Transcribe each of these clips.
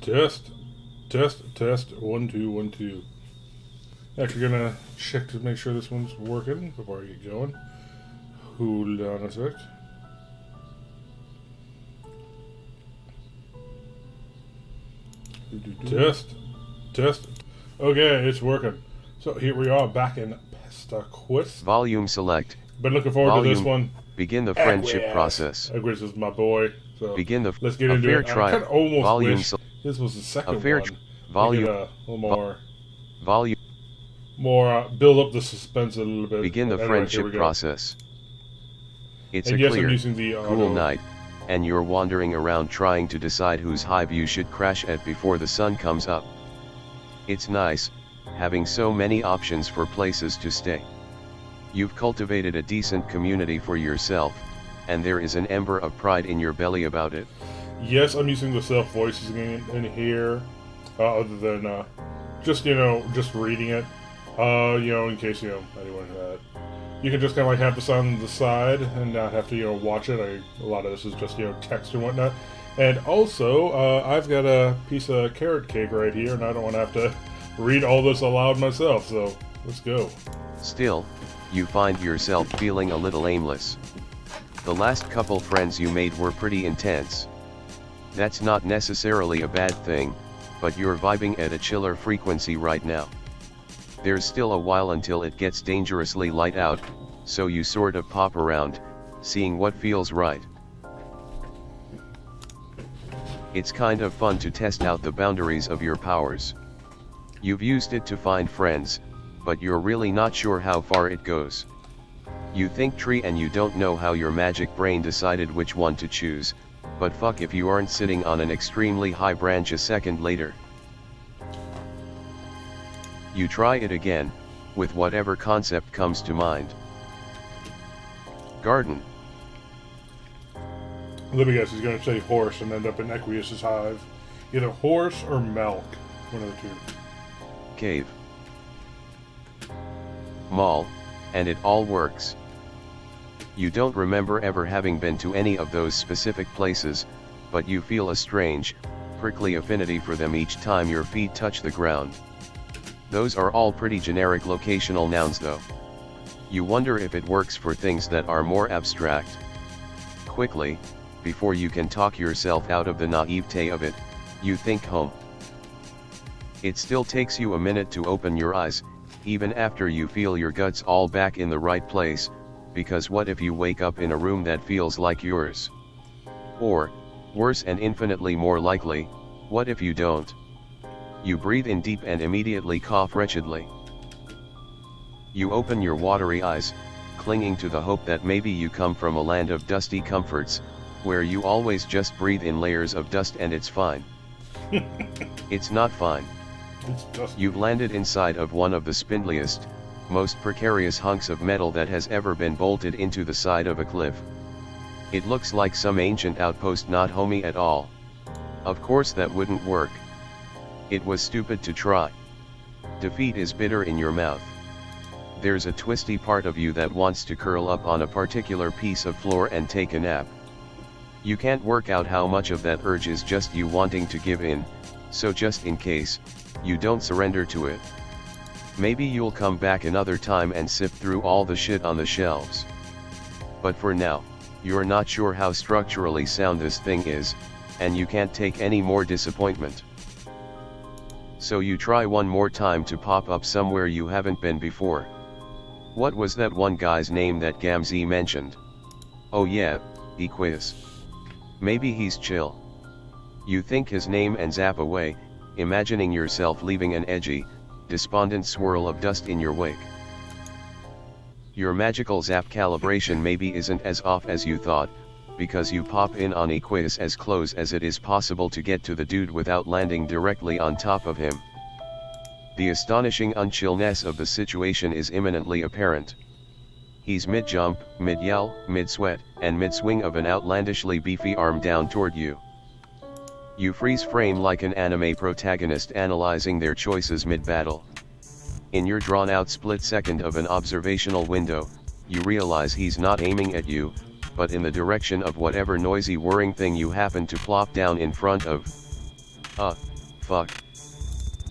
Test, test, 1, 2, 1, 2. Actually, gonna check to make sure this one's working before I get going. Hold on a sec. Test. Okay, it's working. So here we are back in Pesterquest. Volume select. Been looking forward to this one. Begin the friendship process. Equius is my boy. So Begin the let's get into fair it. trial. I kind of almost Volume wish this was the second a fair one. volume. A little more. Volume. More build up the suspense a little bit. Begin the Anyway, friendship process. It's and a yes, clear, I'm using the cool night, and you're wandering around trying to decide whose hive you should crash at before the sun comes up. It's nice, having so many options for places to stay. You've cultivated a decent community for yourself, and there is an ember of pride in your belly about it. Yes, I'm using the self voices in here, other than just reading it. In case anyone you can just kind of like have this on the side and not have to watch it. A lot of this is just text and whatnot. And also, I've got a piece of carrot cake right here, and I don't want to have to read all this aloud myself. So let's go. Still, you find yourself feeling a little aimless. The last couple friends you made were pretty intense. That's not necessarily a bad thing, but you're vibing at a chiller frequency right now. There's still a while until it gets dangerously light out, so you sort of pop around, seeing what feels right. It's kind of fun to test out the boundaries of your powers. You've used it to find friends, but you're really not sure how far it goes. You think tree and you don't know how your magic brain decided which one to choose, but fuck if you aren't sitting on an extremely high branch a second later. You try it again, with whatever concept comes to mind. Garden. Let me guess, he's going to say horse and end up in Equius' hive. Either horse or milk. One of the two. Cave. Mall, and it all works. You don't remember ever having been to any of those specific places, but you feel a strange, prickly affinity for them each time your feet touch the ground. Those are all pretty generic locational nouns though. You wonder if it works for things that are more abstract. Quickly, before you can talk yourself out of the naivete of it, you think home. It still takes you a minute to open your eyes, even after you feel your guts all back in the right place, because what if you wake up in a room that feels like yours? Or, worse and infinitely more likely, what if you don't? You breathe in deep and immediately cough wretchedly. You open your watery eyes, clinging to the hope that maybe you come from a land of dusty comforts, where you always just breathe in layers of dust and it's fine. It's not fine. You've landed inside of one of the spindliest, most precarious hunks of metal that has ever been bolted into the side of a cliff. It looks like some ancient outpost, not homey at all. Of course that wouldn't work. It was stupid to try. Defeat is bitter in your mouth. There's a twisty part of you that wants to curl up on a particular piece of floor and take a nap. You can't work out how much of that urge is just you wanting to give in, so just in case, you don't surrender to it. Maybe you'll come back another time and sift through all the shit on the shelves. But for now, you're not sure how structurally sound this thing is, and you can't take any more disappointment. So you try one more time to pop up somewhere you haven't been before. What was that one guy's name that Gamzee mentioned? Oh yeah, Equius. Maybe he's chill. You think his name and zap away, imagining yourself leaving an edgy, despondent swirl of dust in your wake. Your magical zap calibration maybe isn't as off as you thought, because you pop in on Equius as close as it is possible to get to the dude without landing directly on top of him. The astonishing unchillness of the situation is imminently apparent. He's mid-jump, mid-yell, mid-sweat, and mid-swing of an outlandishly beefy arm down toward you. You freeze frame like an anime protagonist analyzing their choices mid-battle. In your drawn-out split second of an observational window, you realize he's not aiming at you, but in the direction of whatever noisy whirring thing you happen to plop down in front of. Fuck.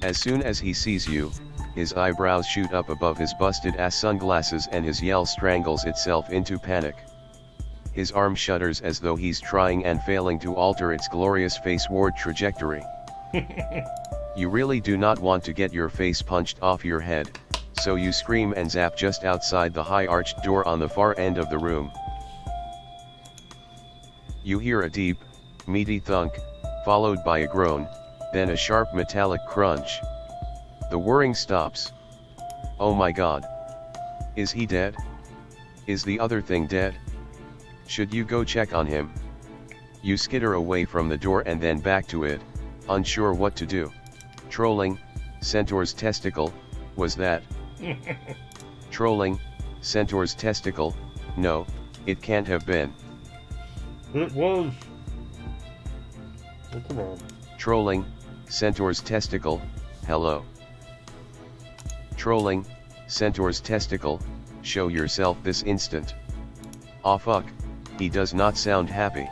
As soon as he sees you, his eyebrows shoot up above his busted ass sunglasses and his yell strangles itself into panic. His arm shudders as though he's trying and failing to alter its glorious faceward trajectory. You really do not want to get your face punched off your head, so you scream and zap just outside the high arched door on the far end of the room. You hear a deep, meaty thunk, followed by a groan, then a sharp metallic crunch. The whirring stops. Oh my god. Is he dead? Is the other thing dead? Should you go check on him? You skitter away from the door and then back to it, unsure what to do. Trolling, Centaur's testicle, was that? Trolling, Centaur's testicle, no, it can't have been. It was. Oh, come on. Trolling, Centaur's testicle, hello. Trolling, Centaur's testicle, show yourself this instant. Aw fuck, he does not sound happy.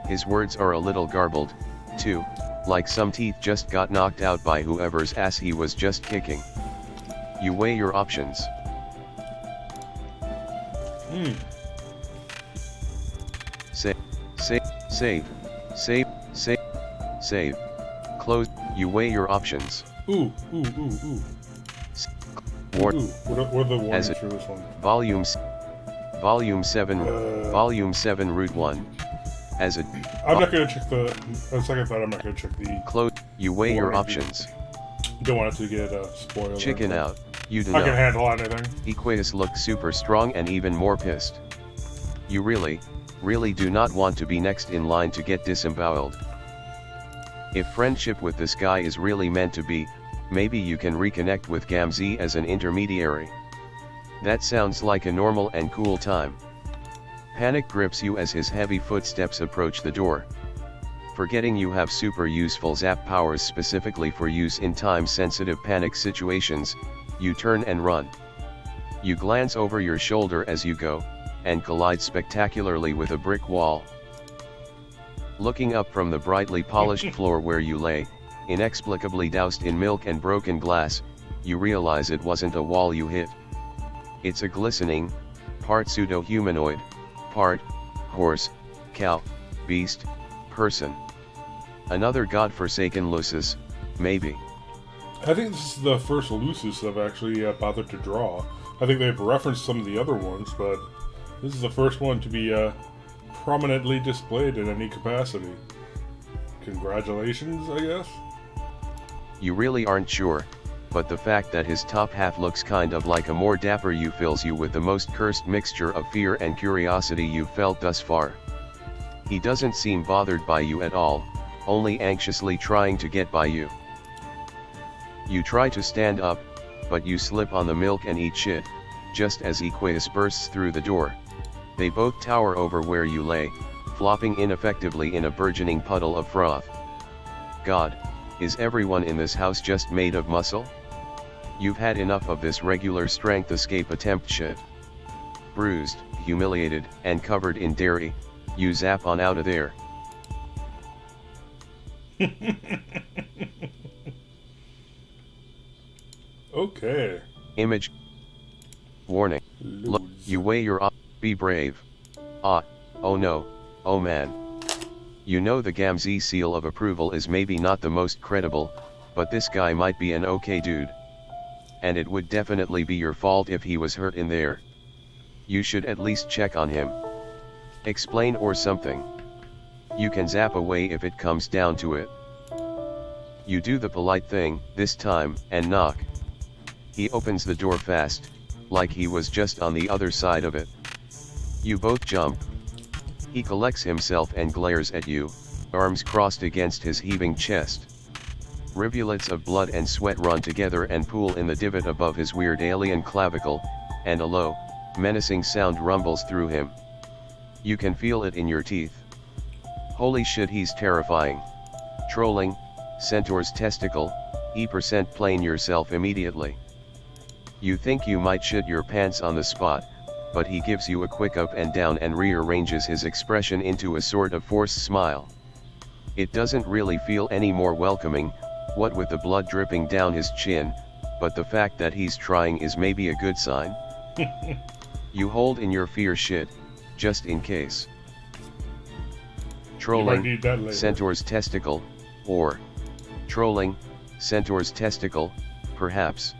His words are a little garbled, too, like some teeth just got knocked out by whoever's ass he was just kicking. You weigh your options. Save. Close. You weigh your options. Ooh. War. Ooh. What are the warnings As for this one? Volume 7, Volume 7, Route 1. As a. I'm not gonna check the. On second thought, I'm not gonna check the. Close. You weigh your warning. options. Don't want it to get spoiled. Chicken out. You do I can not. handle anything. Equius looked super strong and even more pissed. You really do not want to be next in line to get disemboweled. If friendship with this guy is really meant to be, maybe you can reconnect with Gamzee as an intermediary. That sounds like a normal and cool time. Panic grips you as his heavy footsteps approach the door. Forgetting you have super useful zap powers specifically for use in time-sensitive panic situations, you turn and run. You glance over your shoulder as you go, and collide spectacularly with a brick wall. Looking up from the brightly polished floor where you lay, inexplicably doused in milk and broken glass, you realize it wasn't a wall you hit. It's a glistening, part pseudo-humanoid, part horse, cow, beast, person. Another godforsaken Lucis, maybe. I think this is the first Lucis I've actually bothered to draw. I think they've referenced some of the other ones, but this is the first one to be prominently displayed in any capacity. Congratulations, I guess? You really aren't sure, but the fact that his top half looks kind of like a more dapper you fills you with the most cursed mixture of fear and curiosity you've felt thus far. He doesn't seem bothered by you at all, only anxiously trying to get by you. You try to stand up, but you slip on the milk and eat shit, just as Equius bursts through the door. They both tower over where you lay, flopping ineffectively in a burgeoning puddle of froth. God, is everyone in this house just made of muscle? You've had enough of this regular strength escape attempt shit. Bruised, humiliated, and covered in dairy, you zap on out of there. Okay. Image. Warning. Look, you weigh your be brave. Oh no, oh man. You know the Gamzee seal of approval is maybe not the most credible, but this guy might be an okay dude. And it would definitely be your fault if he was hurt in there. You should at least check on him. Explain or something. You can zap away if it comes down to it. You do the polite thing, this time, and knock. He opens the door fast, like he was just on the other side of it. You both jump. He collects himself and glares at you, arms crossed against his heaving chest. Rivulets of blood and sweat run together and pool in the divot above his weird alien clavicle, and a low, menacing sound rumbles through him. You can feel it in your teeth. Holy shit, he's terrifying. Trolling, Centaur's testicle, E% plane yourself immediately. You think you might shit your pants on the spot, but he gives you a quick up and down and rearranges his expression into a sort of forced smile. It doesn't really feel any more welcoming, what with the blood dripping down his chin, but the fact that he's trying is maybe a good sign. You hold in your fear shit, just in case. Trolling, Centaur's testicle, or trolling, Centaur's testicle, perhaps.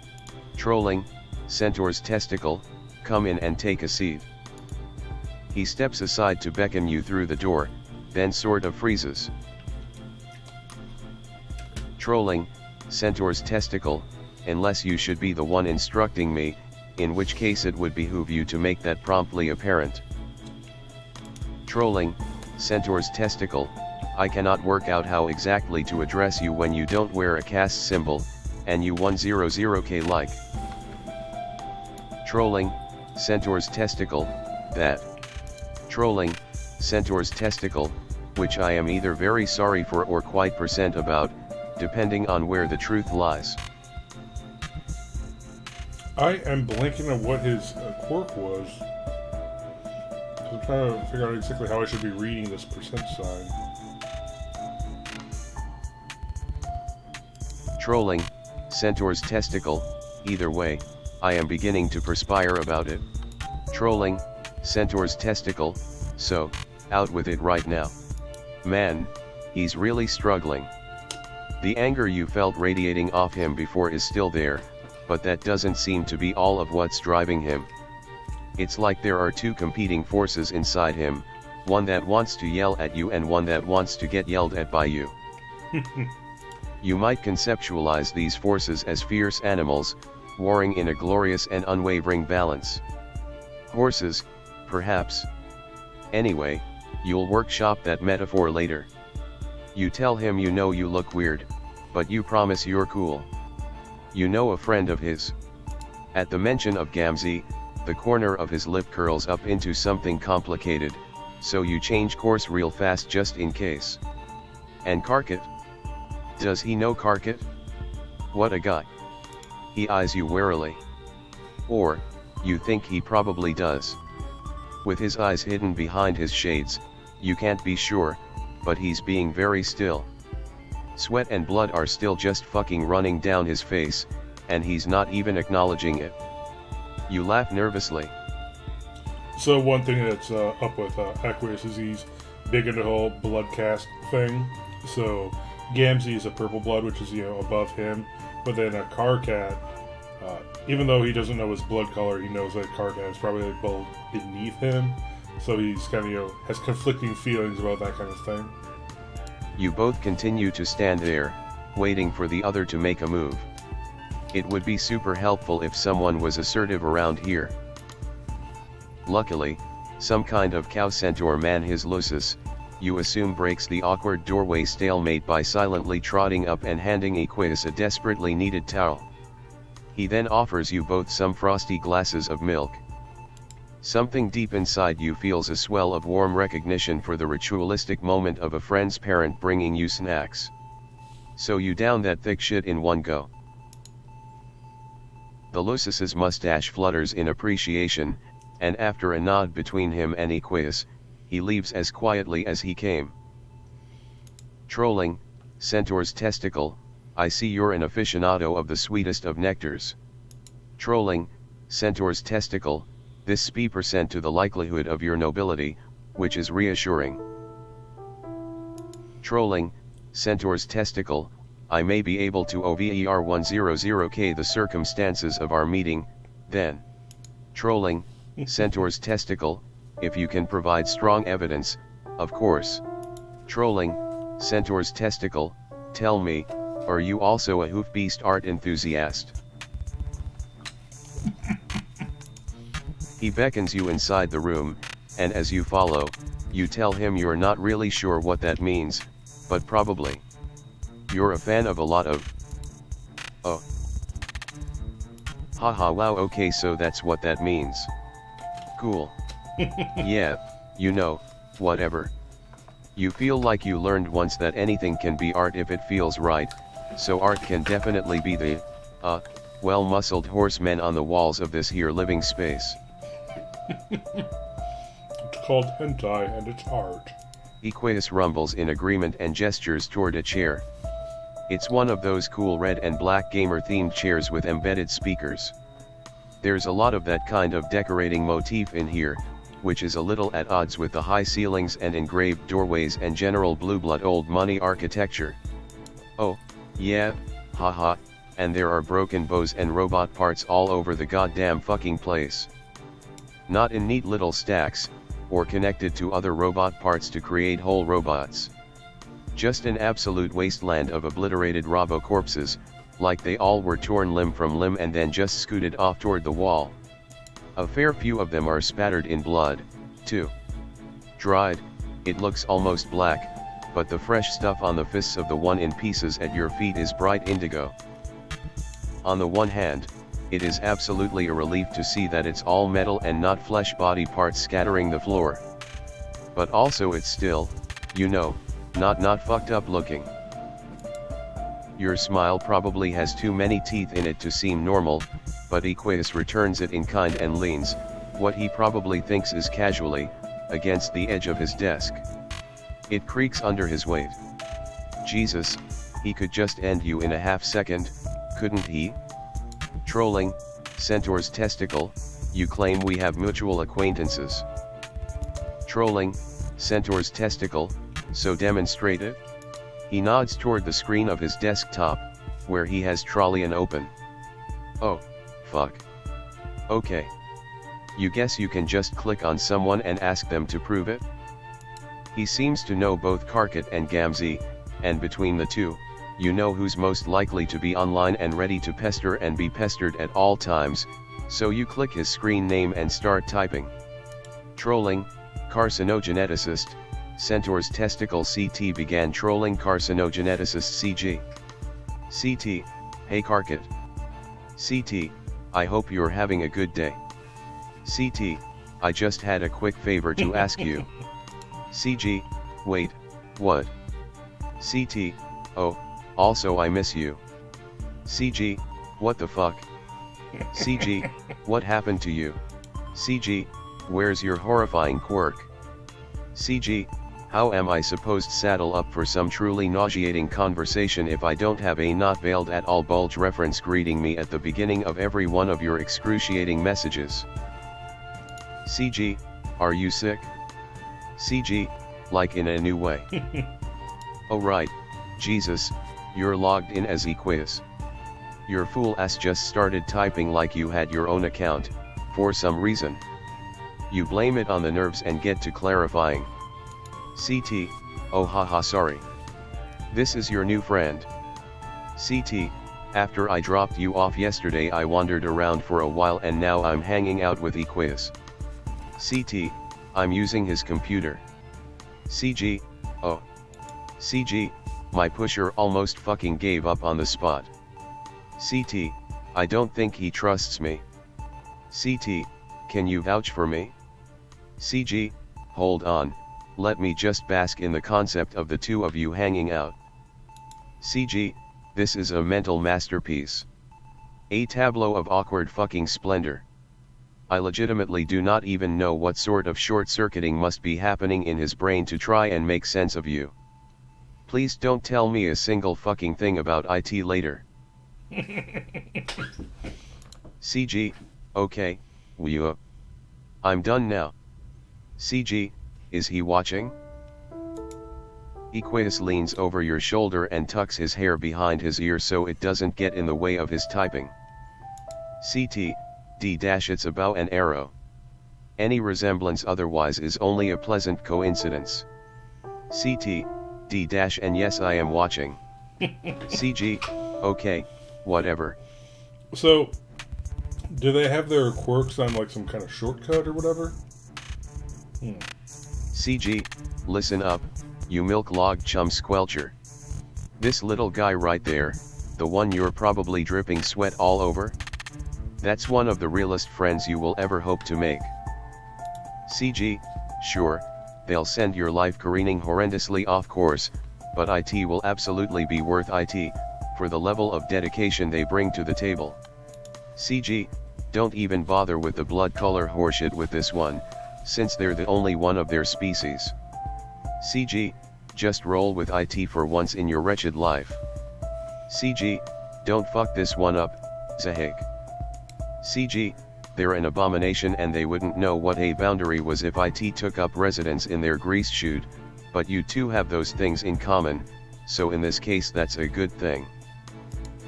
Trolling, Centaur's testicle, come in and take a seat. He steps aside to beckon you through the door, then sort of freezes. Trolling, Centaur's testicle, unless you should be the one instructing me, in which case it would behoove you to make that promptly apparent. Trolling, Centaur's testicle, I cannot work out how exactly to address you when you don't wear a caste symbol, and you 100k like. Trolling, Centaur's testicle, that. Trolling, Centaur's testicle, which I am either very sorry for or quite percent about, depending on where the truth lies. I am blanking on what his quirk was. I'm trying to figure out exactly how I should be reading this percent sign. Trolling, Centaur's testicle, either way, I am beginning to perspire about it. Trolling, Centaur's testicle, so, out with it right now. Man, he's really struggling. The anger you felt radiating off him before is still there, but that doesn't seem to be all of what's driving him. It's like there are two competing forces inside him, one that wants to yell at you and one that wants to get yelled at by you. You might conceptualize these forces as fierce animals, warring in a glorious and unwavering balance. Horses, perhaps. Anyway, you'll workshop that metaphor later. You tell him you know you look weird, but you promise you're cool. You know a friend of his. At the mention of Gamzee, the corner of his lip curls up into something complicated, so you change course real fast just in case. And Karkit? Does he know Karkit? What a guy. He eyes you warily. Or, you think he probably does. With his eyes hidden behind his shades, you can't be sure, but he's being very still. Sweat and blood are still just fucking running down his face, and he's not even acknowledging it. You laugh nervously. So one thing that's up with Equius is he's big into the whole blood caste thing. So Gamzee is a purple blood, which is, above him. But then a Karkat, even though he doesn't know his blood color, he knows that Karkat is probably beneath him. So he's kind of, has conflicting feelings about that kind of thing. You both continue to stand there, waiting for the other to make a move. It would be super helpful if someone was assertive around here. Luckily, some kind of cow centaur man his Lucis, you assume breaks the awkward doorway stalemate by silently trotting up and handing Equius a desperately needed towel. He then offers you both some frosty glasses of milk. Something deep inside you feels a swell of warm recognition for the ritualistic moment of a friend's parent bringing you snacks. So you down that thick shit in one go. The Lucis's mustache flutters in appreciation, and after a nod between him and Equius, he leaves as quietly as he came. Trolling, Centaur's testicle, I see you're an aficionado of the sweetest of nectars. Trolling, Centaur's testicle, this sp% to the likelihood of your nobility, which is reassuring. Trolling, Centaur's testicle, I may be able to over 100k the circumstances of our meeting, then. Trolling, Centaur's testicle, if you can provide strong evidence, of course. Trolling, Centaur's testicle, tell me, are you also a hoofbeast art enthusiast? He beckons you inside the room, and as you follow, you tell him you're not really sure what that means, but probably. You're a fan of a lot of... Oh. Haha wow okay so that's what that means. Cool. Yeah, whatever. You feel like you learned once that anything can be art if it feels right, so art can definitely be the, well-muscled horsemen on the walls of this here living space. It's called hentai and it's art. Equius rumbles in agreement and gestures toward a chair. It's one of those cool red and black gamer-themed chairs with embedded speakers. There's a lot of that kind of decorating motif in here, which is a little at odds with the high ceilings and engraved doorways and general blue blood old money architecture. Oh, yeah, haha, and there are broken bows and robot parts all over the goddamn fucking place. Not in neat little stacks, or connected to other robot parts to create whole robots. Just an absolute wasteland of obliterated robo-corpses, like they all were torn limb from limb and then just scooted off toward the wall. A fair few of them are spattered in blood, too. Dried, it looks almost black, but the fresh stuff on the fists of the one in pieces at your feet is bright indigo. On the one hand, it is absolutely a relief to see that it's all metal and not flesh body parts scattering the floor. But also it's still, you know, not fucked up looking. Your smile probably has too many teeth in it to seem normal, but Equius returns it in kind and leans, what he probably thinks is casually, against the edge of his desk. It creaks under his weight. Jesus, he could just end you in a half second, couldn't he? Trolling, Centaur's testicle, you claim we have mutual acquaintances. Trolling, Centaur's testicle, so demonstrate it? He nods toward the screen of his desktop, where he has Trollian open. Oh, fuck. Okay. You guess you can just click on someone and ask them to prove it? He seems to know both Karkat and Gamzee, and between the two, you know who's most likely to be online and ready to pester and be pestered at all times, so you click his screen name and start typing. Trolling, carcinogeneticist, Centaur's testicle CT began trolling carcinogeneticist CG. CT, hey Karkat. CT, I hope you're having a good day. CT, I just had a quick favor to ask you. CG, wait, what? CT, oh, also I miss you. CG, what the fuck? CG, what happened to you? CG, where's your horrifying quirk? CG, how am I supposed to saddle up for some truly nauseating conversation if I don't have a not veiled at all bulge reference greeting me at the beginning of every one of your excruciating messages? CG, are you sick? CG, like in a new way. Oh right, Jesus, you're logged in as Equius. Your fool ass just started typing like you had your own account, for some reason. You blame it on the nerves and get to clarifying. CT, oh haha sorry. This is your new friend. CT, after I dropped you off yesterday I wandered around for a while and now I'm hanging out with Equius. CT, I'm using his computer. CG, oh. CG, my pusher almost fucking gave up on the spot. CT, I don't think he trusts me. CT, can you vouch for me? CG, hold on, let me just bask in the concept of the two of you hanging out. CG, this is a mental masterpiece. A tableau of awkward fucking splendor. I legitimately do not even know what sort of short-circuiting must be happening in his brain to try and make sense of you. Please don't tell me a single fucking thing about IT later. CG, okay, I'm done now. CG, is he watching? Equius leans over your shoulder and tucks his hair behind his ear so it doesn't get in the way of his typing. CT, it's a bow and arrow. Any resemblance otherwise is only a pleasant coincidence. CT, and yes I am watching. CG, okay, whatever. So, do they have their quirks on like some kind of shortcut or whatever? CG, listen up, you milk-logged chum squelcher. This little guy right there, the one you're probably dripping sweat all over? That's one of the realest friends you will ever hope to make. CG, sure, they'll send your life careening horrendously off course, but IT will absolutely be worth IT, for the level of dedication they bring to the table. CG, don't even bother with the blood color horseshit with this one, since they're the only one of their species. CG, just roll with IT for once in your wretched life. CG, don't fuck this one up, Zahik. CG, they're an abomination and they wouldn't know what a boundary was if IT took up residence in their grease chute, but you two have those things in common, so in this case that's a good thing.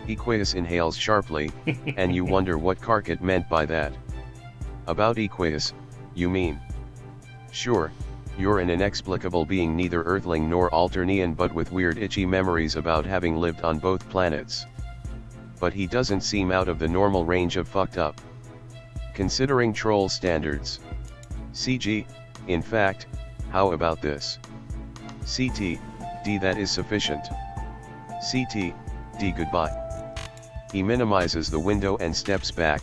Equius inhales sharply, and you wonder what Karkit meant by that. About Equius, you mean? Sure, you're an inexplicable being, neither Earthling nor Alternian, but with weird itchy memories about having lived on both planets. But he doesn't seem out of the normal range of fucked up. Considering troll standards. CG, in fact, how about this? CT, D, that is sufficient. CT, D, goodbye. He minimizes the window and steps back,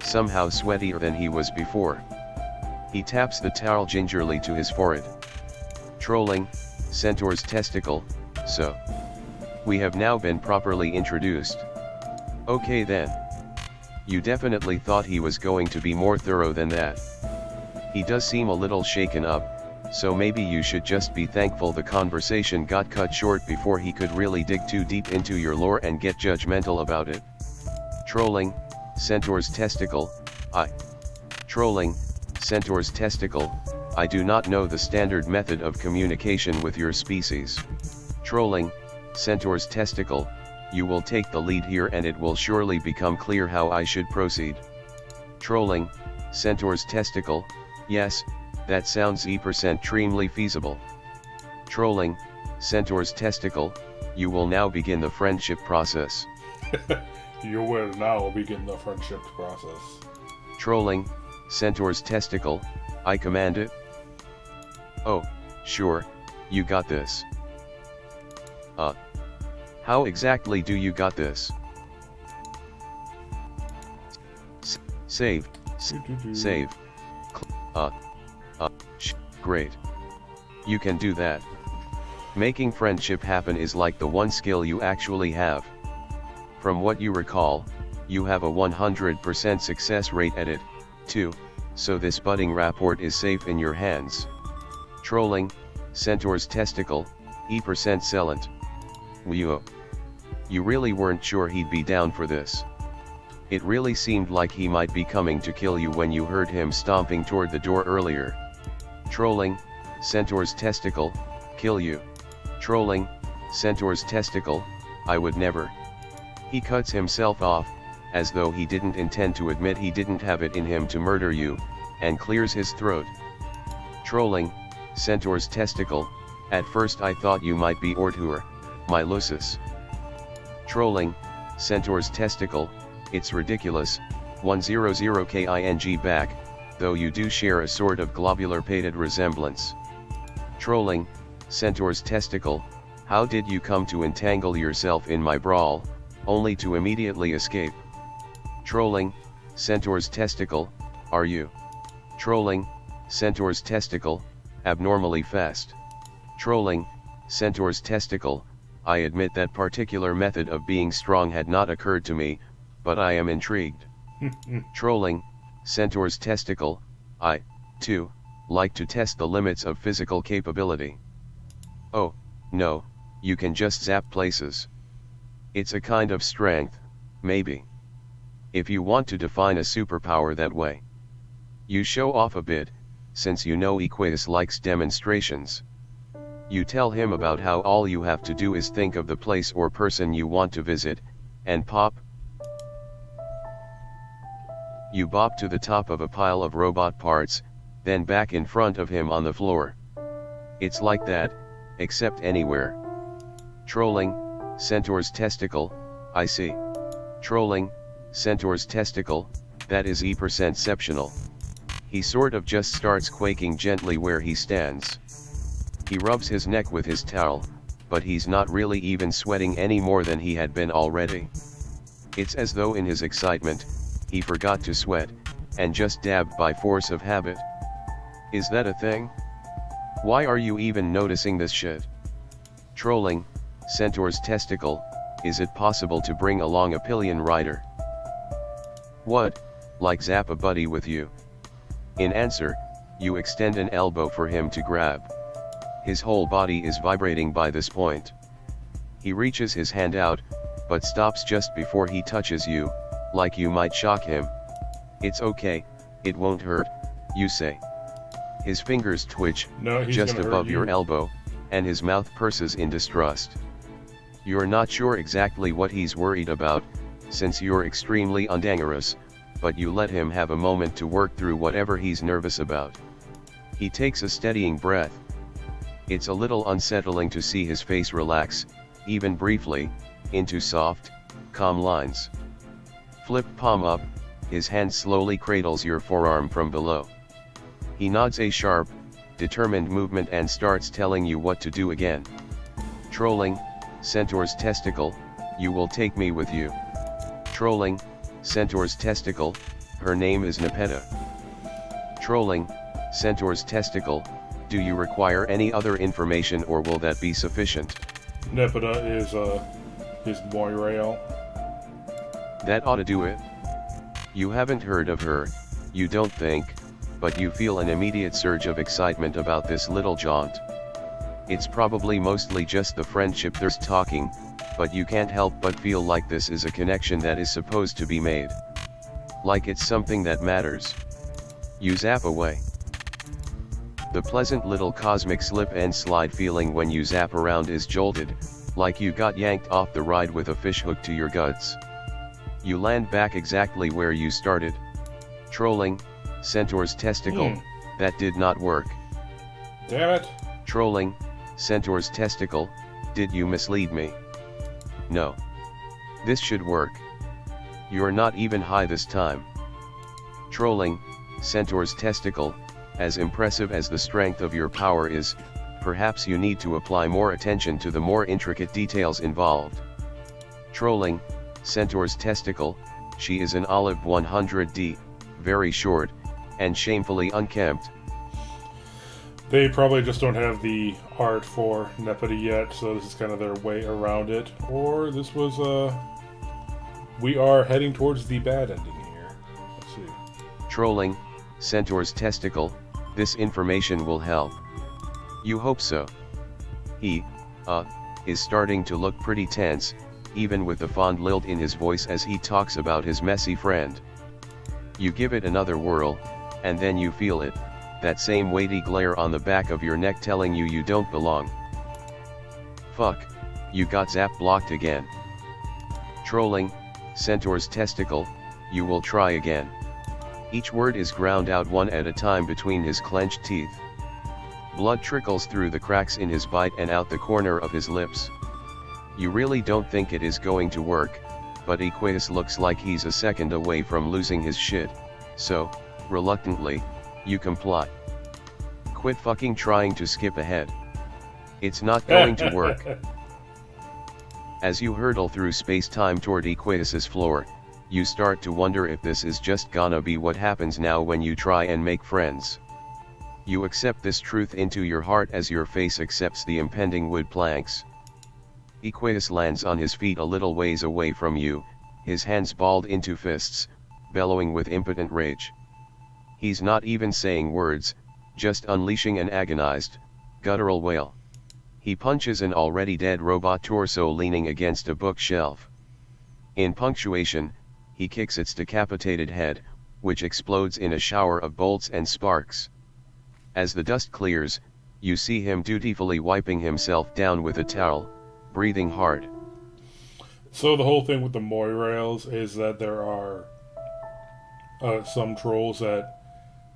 somehow sweatier than he was before. He taps the towel gingerly to his forehead. Trolling, Centaur's testicle, so. We have now been properly introduced. Okay then. You definitely thought he was going to be more thorough than that. He does seem a little shaken up, so maybe you should just be thankful the conversation got cut short before he could really dig too deep into your lore and get judgmental about it. Trolling, Centaur's testicle, Trolling, Centaur's testicle, I do not know the standard method of communication with your species. Trolling, Centaur's testicle, you will take the lead here and it will surely become clear how I should proceed. Trolling, Centaur's testicle, yes, that sounds extremely feasible. Trolling, Centaur's testicle, you will now begin the friendship process. You will now begin the friendship process. Trolling, Centaur's testicle, I command it. Oh, sure, you got this. How exactly do you got this? Save. Save. Great. You can do that. Making friendship happen is like the one skill you actually have. From what you recall, you have a 100% success rate at it, too, so this budding rapport is safe in your hands. Trolling, Centaur's testicle, E% sellent. Whoa. You really weren't sure he'd be down for this. It really seemed like he might be coming to kill you when you heard him stomping toward the door earlier. Trolling, Centaur's testicle, kill you. Trolling, Centaur's testicle, I would never. He cuts himself off, as though he didn't intend to admit he didn't have it in him to murder you, and clears his throat. Trolling, Centaur's testicle, at first I thought you might be Ortur, my Lucis. Trolling, Centaur's testicle, it's ridiculous, 100king back, though you do share a sort of globular-pated resemblance. Trolling, Centaur's testicle, how did you come to entangle yourself in my brawl, only to immediately escape? Trolling, Centaur's testicle, are you? Trolling, Centaur's testicle, abnormally fast. Trolling, Centaur's testicle, I admit that particular method of being strong had not occurred to me, but I am intrigued. Trolling, Centaur's testicle, I, too, like to test the limits of physical capability. Oh, no, you can just zap places. It's a kind of strength, maybe. If you want to define a superpower that way. You show off a bit, since you know Equius likes demonstrations. You tell him about how all you have to do is think of the place or person you want to visit, and pop. You bop to the top of a pile of robot parts, then back in front of him on the floor. It's like that, except anywhere. Trolling, Centaur's testicle, I see. Trolling, Centaur's testicle, that is E%ceptional. He sort of just starts quaking gently where he stands. He rubs his neck with his towel, but he's not really even sweating any more than he had been already. It's as though in his excitement, he forgot to sweat, and just dabbed by force of habit. Is that a thing? Why are you even noticing this shit? Trolling, Centaur's testicle, is it possible to bring along a pillion rider? What, like zap a buddy with you? In answer, you extend an elbow for him to grab. His whole body is vibrating by this point. He reaches his hand out, but stops just before he touches you, like you might shock him. "It's okay, it won't hurt," you say. His fingers twitch, No, he's just gonna hurt above you. your elbow, and his mouth purses in distrust. You're not sure exactly what he's worried about, since you're extremely undangerous, but you let him have a moment to work through whatever he's nervous about. He takes a steadying breath. It's a little unsettling to see his face relax, even briefly, into soft, calm lines. Flip palm up, his hand slowly cradles your forearm from below. He nods a sharp, determined movement and starts telling you what to do again. Trolling, Centaur's testicle, you will take me with you. Trolling, Centaur's testicle, her name is Nepeta. Trolling, Centaur's testicle, do you require any other information or will that be sufficient? Nepeta is Moirail. That ought to do it. You haven't heard of her, you don't think, but you feel an immediate surge of excitement about this little jaunt. It's probably mostly just the friendship there's talking, but you can't help but feel like this is a connection that is supposed to be made. Like it's something that matters. You zap away. The pleasant little cosmic slip and slide feeling when you zap around is jolted, like you got yanked off the ride with a fishhook to your guts. You land back exactly where you started. Trolling, Centaur's testicle, that did not work. Damn it. Trolling, Centaur's testicle, did you mislead me? No. This should work. You're not even high this time. Trolling, Centaur's testicle, as impressive as the strength of your power is, perhaps you need to apply more attention to the more intricate details involved. Trolling, Centaur's testicle, she is an olive 100D, very short, and shamefully unkempt. They probably just don't have the art for Nepeta yet, so this is kind of their way around it. Or this was, we are heading towards the bad ending here. Let's see. Trolling, Centaur's testicle, this information will help. You hope so. He, is starting to look pretty tense, even with the fond lilt in his voice as he talks about his messy friend. You give it another whirl, and then you feel it, that same weighty glare on the back of your neck telling you you don't belong. Fuck, you got zap blocked again. Trolling, Centaur's testicle, you will try again. Each word is ground out one at a time between his clenched teeth. Blood trickles through the cracks in his bite and out the corner of his lips. You really don't think it is going to work, but Equius looks like he's a second away from losing his shit, so, reluctantly, you comply. Quit fucking trying to skip ahead. It's not going to work. As you hurtle through space-time toward Equius's floor, you start to wonder if this is just gonna be what happens now when you try and make friends. You accept this truth into your heart as your face accepts the impending wood planks. Equius lands on his feet a little ways away from you, his hands balled into fists, bellowing with impotent rage. He's not even saying words, just unleashing an agonized, guttural wail. He punches an already dead robot torso leaning against a bookshelf. In punctuation, he kicks its decapitated head, which explodes in a shower of bolts and sparks. As the dust clears, you see him dutifully wiping himself down with a towel, breathing hard. So the whole thing with the Moirails is that there are some trolls that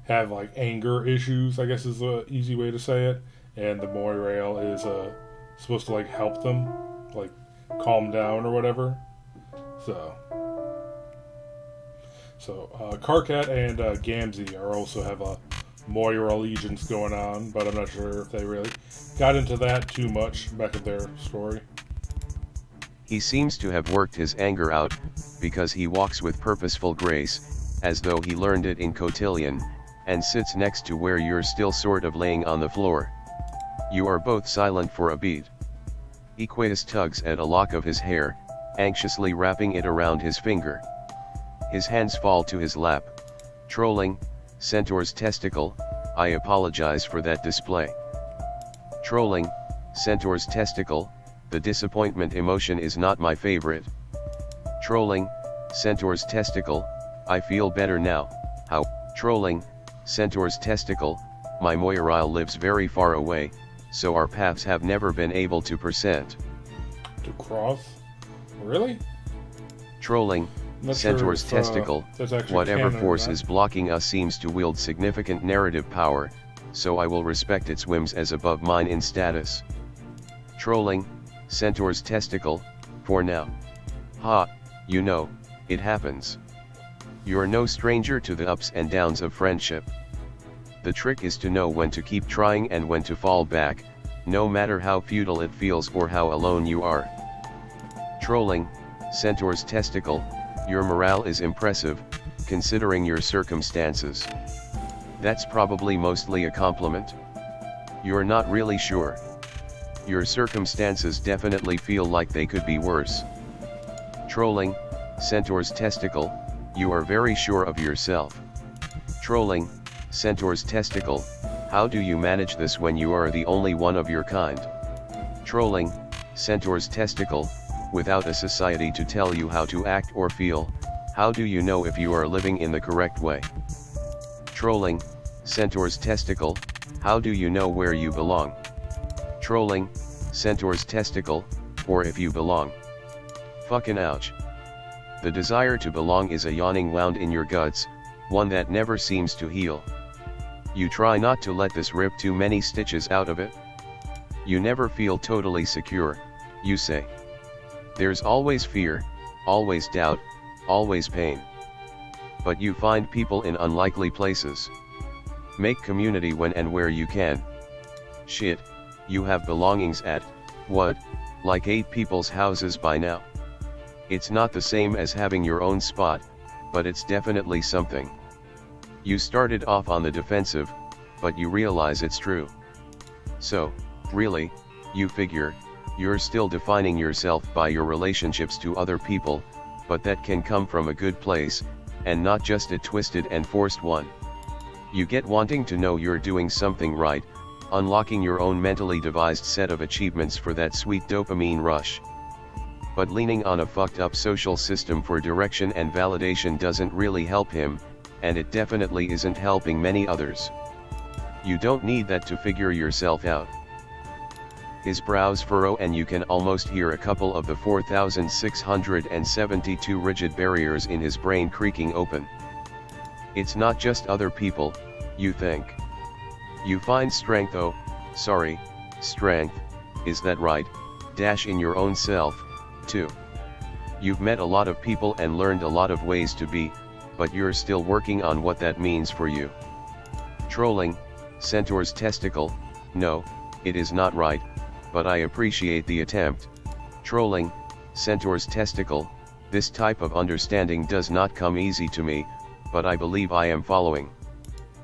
have like anger issues, I guess is the easy way to say it, and the Moirail is supposed to like help them, like calm down or whatever. So Karkat and Gamzee are also have a Moira allegiance going on, but I'm not sure if they really got into that too much back in their story. He seems to have worked his anger out, because he walks with purposeful grace, as though he learned it in Cotillion, and sits next to where you're still sort of laying on the floor. You are both silent for a beat. Equius tugs at a lock of his hair, anxiously wrapping it around his finger. His hands fall to his lap. Trolling, Centaur's testicle, I apologize for that display. Trolling, Centaur's testicle, the disappointment emotion is not my favorite, Trolling, Centaur's testicle, I feel better now. How? Trolling, Centaur's testicle, my Moiral lives very far away, so our paths have never been able to percent. To cross? Really? Trolling, Centaur's testicle, whatever force is blocking us seems to wield significant narrative power, so I will respect its whims as above mine in status. Trolling, Centaur's testicle, for now. Ha, you know, it happens. You're no stranger to the ups and downs of friendship. The trick is to know when to keep trying and when to fall back, no matter how futile it feels or how alone you are. Trolling, Centaur's testicle, your morale is impressive, considering your circumstances. That's probably mostly a compliment. You're not really sure. Your circumstances definitely feel like they could be worse. Trolling, Centaur's testicle, you are very sure of yourself. Trolling, Centaur's testicle, how do you manage this when you are the only one of your kind? Trolling, Centaur's testicle, without a society to tell you how to act or feel, how do you know if you are living in the correct way? Trolling, Centaur's testicle, how do you know where you belong? Trolling, Centaur's testicle, or if you belong. Fucking ouch. The desire to belong is a yawning wound in your guts, one that never seems to heal. You try not to let this rip too many stitches out of it. You never feel totally secure, you say. There's always fear, always doubt, always pain. But you find people in unlikely places. Make community when and where you can. Shit, you have belongings at, what, like 8 people's houses by now. It's not the same as having your own spot, but it's definitely something. You started off on the defensive, but you realize it's true. So, really, you figure, you're still defining yourself by your relationships to other people, but that can come from a good place, and not just a twisted and forced one. You get wanting to know you're doing something right, unlocking your own mentally devised set of achievements for that sweet dopamine rush. But leaning on a fucked up social system for direction and validation doesn't really help him, and it definitely isn't helping many others. You don't need that to figure yourself out. His brows furrow and you can almost hear a couple of the 4,672 rigid barriers in his brain creaking open. It's not just other people, you think. You find strength strength, is that right, in your own self, too. You've met a lot of people and learned a lot of ways to be, but you're still working on what that means for you. Trolling, Centaur's testicle, no, it is not right, but I appreciate the attempt. Trolling, Centaur's testicle, this type of understanding does not come easy to me, but I believe I am following.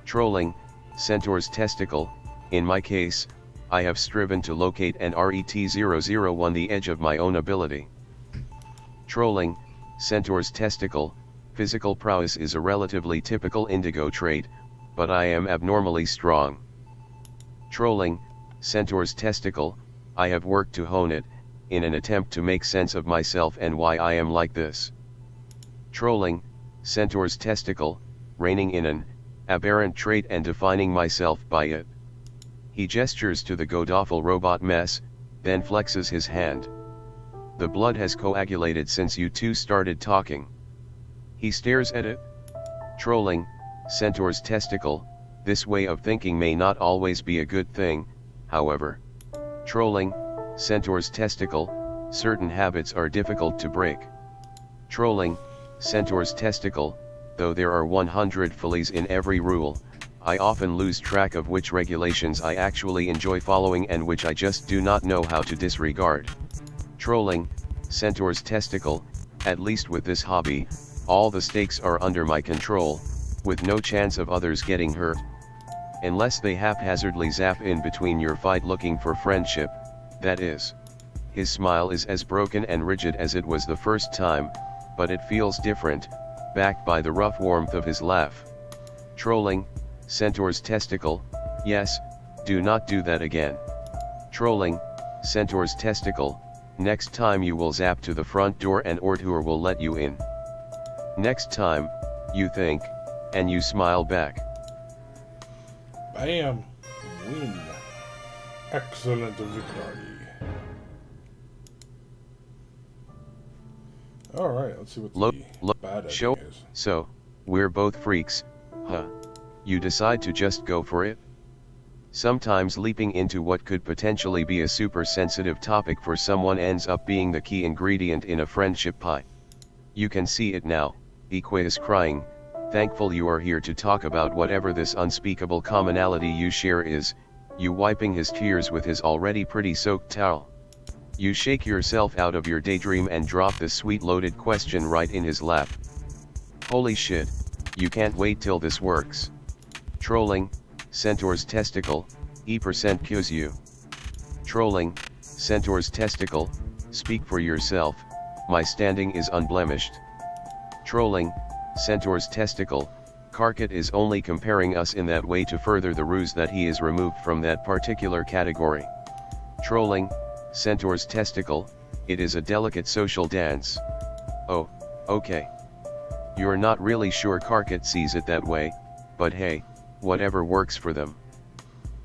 Trolling, Centaur's testicle, in my case, I have striven to locate an RET001 the edge of my own ability. Trolling, Centaur's testicle, physical prowess is a relatively typical indigo trait, but I am abnormally strong. Trolling, Centaur's testicle, I have worked to hone it, in an attempt to make sense of myself and why I am like this. Trolling, Centaur's testicle, reigning in an aberrant trait and defining myself by it. He gestures to the godawful robot mess, then flexes his hand. The blood has coagulated since you two started talking. He stares at it. Trolling, Centaur's testicle, this way of thinking may not always be a good thing, however. Trolling, Centaur's testicle, certain habits are difficult to break. Trolling, Centaur's testicle, though there are 100 follies in every rule, I often lose track of which regulations I actually enjoy following and which I just do not know how to disregard. Trolling, Centaur's testicle, at least with this hobby, all the stakes are under my control, with no chance of others getting hurt. Unless they haphazardly zap in between your fight looking for friendship, that is. His smile is as broken and rigid as it was the first time, but it feels different, backed by the rough warmth of his laugh. Trolling, Centaur's testicle, yes, do not do that again. Trolling, Centaur's testicle, Next time you will zap to the front door and Ortur will let you in. Next time, you think, and you smile back. Bam! Win. Excellent victory. Alright, let's see what the bad ending is. So, we're both freaks, huh? You decide to just go for it? Sometimes leaping into what could potentially be a super sensitive topic for someone ends up being the key ingredient in a friendship pie. You can see it now, Equius crying, thankful you are here to talk about whatever this unspeakable commonality you share is, you wiping his tears with his already pretty soaked towel. You shake yourself out of your daydream and drop the sweet loaded question right in his lap. Holy shit, you can't wait till this works. Trolling, Centaur's testicle, E% you. Trolling, Centaur's testicle, speak for yourself, my standing is unblemished. Trolling, Centaur's testicle, Karkat is only comparing us in that way to further the ruse that he is removed from that particular category. Trolling, Centaur's testicle, it is a delicate social dance. Oh, okay. You're not really sure Karkat sees it that way, but hey, whatever works for them.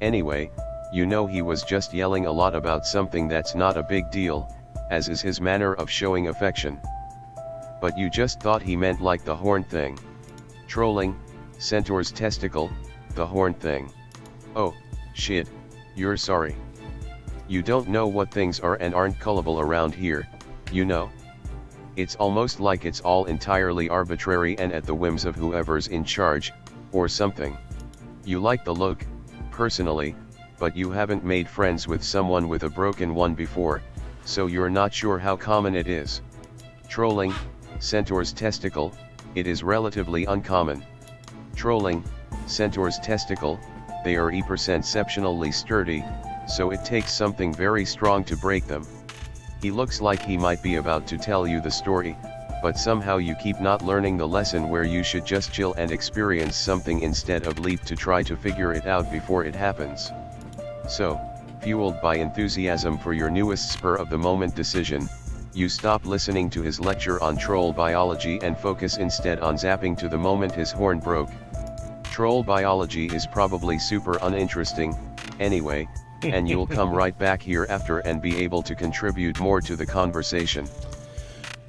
Anyway, you know he was just yelling a lot about something that's not a big deal, as is his manner of showing affection. But you just thought he meant like the horn thing. Trolling, Centaur's testicle, the horn thing. Oh, shit, you're sorry. You don't know what things are and aren't cullable around here, you know? It's almost like it's all entirely arbitrary and at the whims of whoever's in charge, or something. You like the look, personally, but you haven't made friends with someone with a broken one before, so you're not sure how common it is. Trolling, Centaur's testicle, it is relatively uncommon. Trolling, Centaur's testicle, they are exceptionally sturdy, so it takes something very strong to break them. He looks like he might be about to tell you the story, but somehow you keep not learning the lesson where you should just chill and experience something instead of leap to try to figure it out before it happens. So, fueled by enthusiasm for your newest spur-of-the-moment decision, you stop listening to his lecture on troll biology and focus instead on zapping to the moment his horn broke. Troll biology is probably super uninteresting, anyway, and you'll come right back here after and be able to contribute more to the conversation.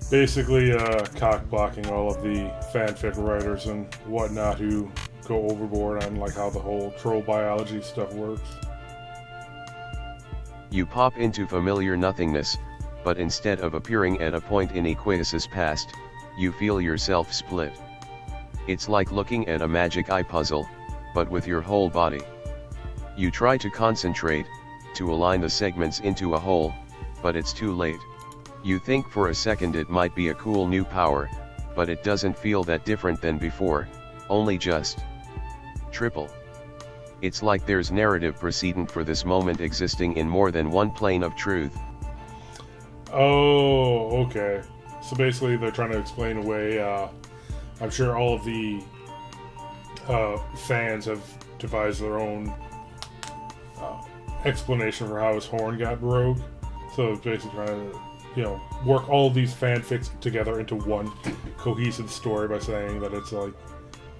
Basically, cock-blocking all of the fanfic writers and whatnot who go overboard on like how the whole troll biology stuff works. You pop into familiar nothingness, but instead of appearing at a point in Equius's past, you feel yourself split. It's like looking at a magic eye puzzle, but with your whole body. You try to concentrate, to align the segments into a whole, but it's too late. You think for a second it might be a cool new power, but it doesn't feel that different than before, only just triple. It's like there's narrative precedent for this moment existing in more than one plane of truth. Oh, okay. So basically they're trying to explain away, I'm sure all of the fans have devised their own explanation for how his horn got broke. So it's basically trying to, work all of these fanfics together into one cohesive story by saying that it's like,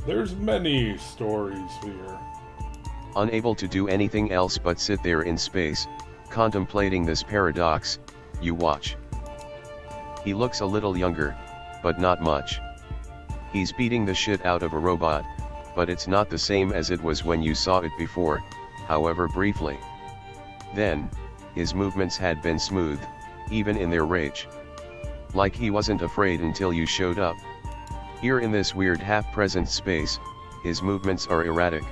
there's many stories here. Unable to do anything else but sit there in space, contemplating this paradox, you watch. He looks a little younger, but not much. He's beating the shit out of a robot, but it's not the same as it was when you saw it before, however briefly. Then, his movements had been smooth, even in their rage. Like he wasn't afraid until you showed up. Here in this weird half-present space, his movements are erratic.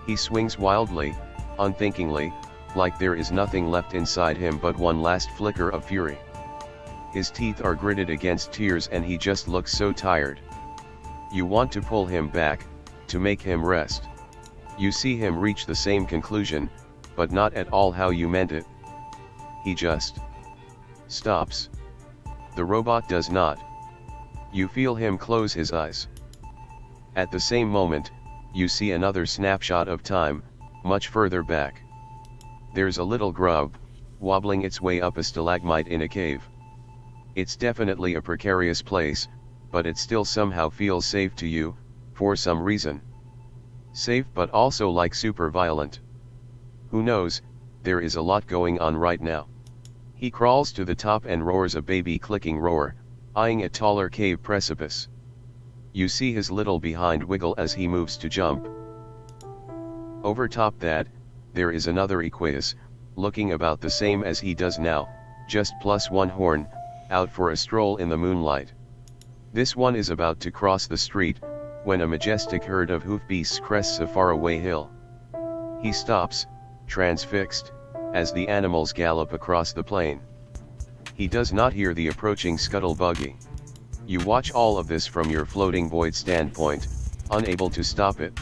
He swings wildly, unthinkingly, like there is nothing left inside him but one last flicker of fury. His teeth are gritted against tears and he just looks so tired. You want to pull him back, to make him rest. You see him reach the same conclusion, but not at all how you meant it. He just stops. The robot does not. You feel him close his eyes. At the same moment, you see another snapshot of time, much further back. There's a little grub, wobbling its way up a stalagmite in a cave. It's definitely a precarious place, but it still somehow feels safe to you, for some reason. Safe but also like super violent. Who knows, there is a lot going on right now. He crawls to the top and roars a baby clicking roar, eyeing a taller cave precipice. You see his little behind wiggle as he moves to jump. Over top that, there is another Equius, looking about the same as he does now, just plus one horn, out for a stroll in the moonlight. This one is about to cross the street, when a majestic herd of hoofbeasts crests a faraway hill. He stops, transfixed, as the animals gallop across the plain. He does not hear the approaching scuttle buggy. You watch all of this from your floating void standpoint, unable to stop it.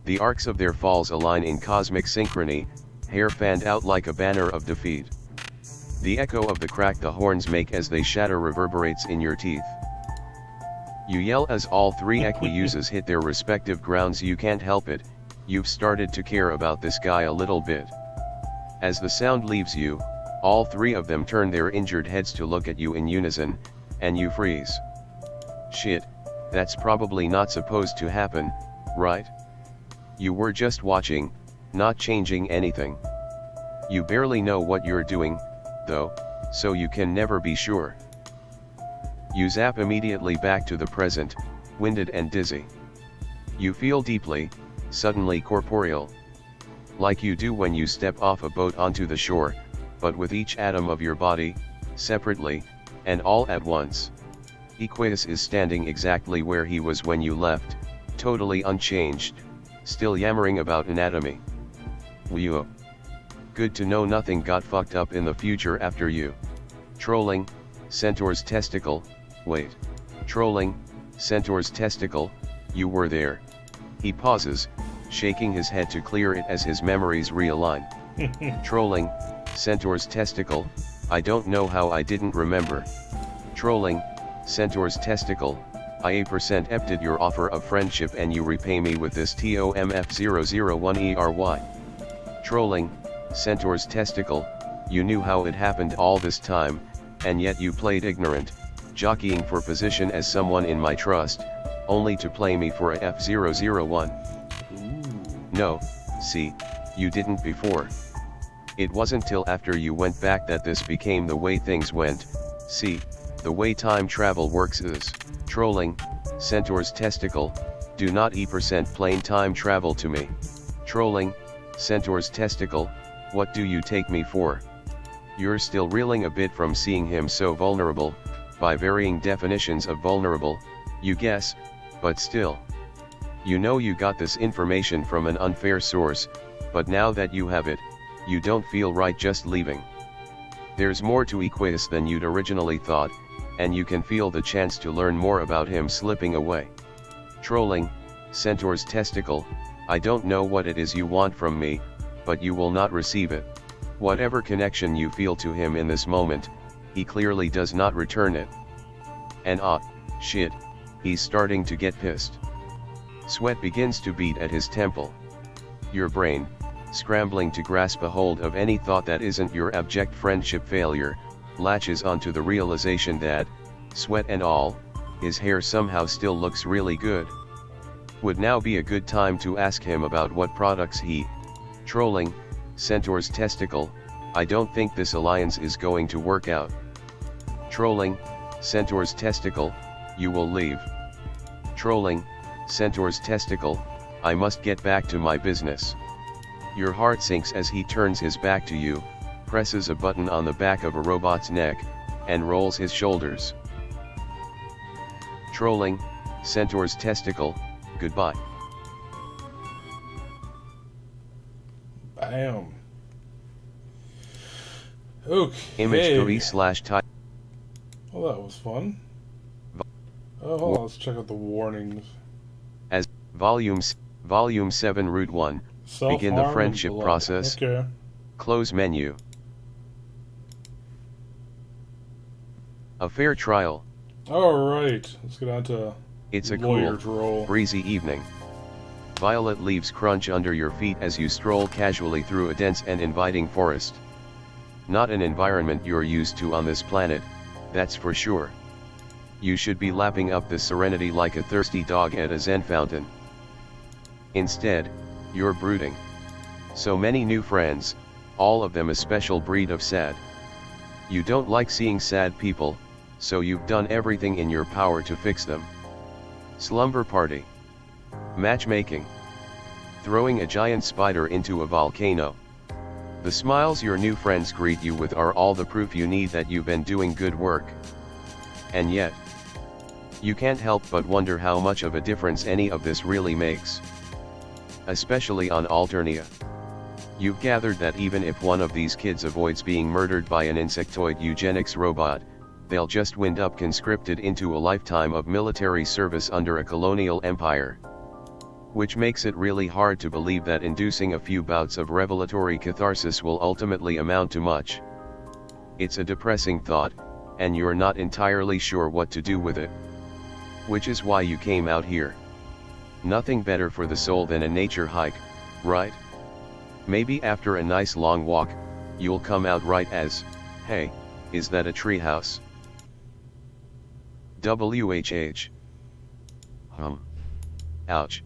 The arcs of their falls align in cosmic synchrony, hair fanned out like a banner of defeat. The echo of the crack the horns make as they shatter reverberates in your teeth. You yell as all three Equiuses hit their respective grounds. You can't help it, you've started to care about this guy a little bit. As the sound leaves you, all three of them turn their injured heads to look at you in unison, and you freeze. Shit, that's probably not supposed to happen, right? You were just watching, not changing anything. You barely know what you're doing, though, so you can never be sure. You zap immediately back to the present, winded and dizzy. You feel deeply, suddenly corporeal. Like you do when you step off a boat onto the shore, but with each atom of your body, separately, and all at once. Equius is standing exactly where he was when you left, totally unchanged, still yammering about anatomy. Whew. Good to know nothing got fucked up in the future after you. Trolling, Centaur's testicle, wait. Trolling, Centaur's testicle, you were there. He pauses, shaking his head to clear it as his memories realign. Trolling, Centaur's testicle, I don't know how I didn't remember. Trolling, Centaur's testicle, I accepted your offer of friendship and you repay me with this TOMF001ERY. Trolling, Centaur's testicle, you knew how it happened all this time, and yet you played ignorant, jockeying for position as someone in my trust, only to play me for a F001. No, see, you didn't before. It wasn't till after you went back that this became the way things went. See, the way time travel works is, trolling, Centaur's testicle, do not plain time travel to me. Trolling, Centaur's testicle, what do you take me for? You're still reeling a bit from seeing him so vulnerable, by varying definitions of vulnerable, you guess, but still. You know you got this information from an unfair source, but now that you have it, you don't feel right just leaving. There's more to Equius than you'd originally thought, and you can feel the chance to learn more about him slipping away. Trolling, Centaur's testicle, I don't know what it is you want from me, but you will not receive it. Whatever connection you feel to him in this moment, he clearly does not return it. And shit, he's starting to get pissed. Sweat begins to beat at his temple. Your brain, scrambling to grasp a hold of any thought that isn't your abject friendship failure, latches onto the realization that, sweat and all, his hair somehow still looks really good. Would now be a good time to ask him about what products he, trolling, Centaur's testicle, I don't think this alliance is going to work out. Trolling, Centaur's testicle, you will leave. Trolling, Centaur's testicle, I must get back to my business. Your heart sinks as he turns his back to you, presses a button on the back of a robot's neck, and rolls his shoulders. Trolling, Centaur's testicle, goodbye. Bam. Okay. Image 3/type. Well, that was fun. Oh, hold on, let's check out the warnings. As Volume 7 Route 1, begin the friendship process. Okay. Close menu. A fair trial. Alright, let's get on to It's a lawyer's cool, role. breezy evening. Violet leaves crunch under your feet as you stroll casually through a dense and inviting forest. Not an environment you're used to on this planet, that's for sure. You should be lapping up the serenity like a thirsty dog at a Zen fountain. Instead, you're brooding. So many new friends, all of them a special breed of sad. You don't like seeing sad people, so you've done everything in your power to fix them. Slumber party. Matchmaking. Throwing a giant spider into a volcano. The smiles your new friends greet you with are all the proof you need that you've been doing good work. And yet, you can't help but wonder how much of a difference any of this really makes. Especially on Alternia. You've gathered that even if one of these kids avoids being murdered by an insectoid eugenics robot, they'll just wind up conscripted into a lifetime of military service under a colonial empire. Which makes it really hard to believe that inducing a few bouts of revelatory catharsis will ultimately amount to much. It's a depressing thought, and you're not entirely sure what to do with it. Which is why you came out here. Nothing better for the soul than a nature hike, right? Maybe after a nice long walk, you'll come out right as, hey, is that a treehouse? WHH. Ouch.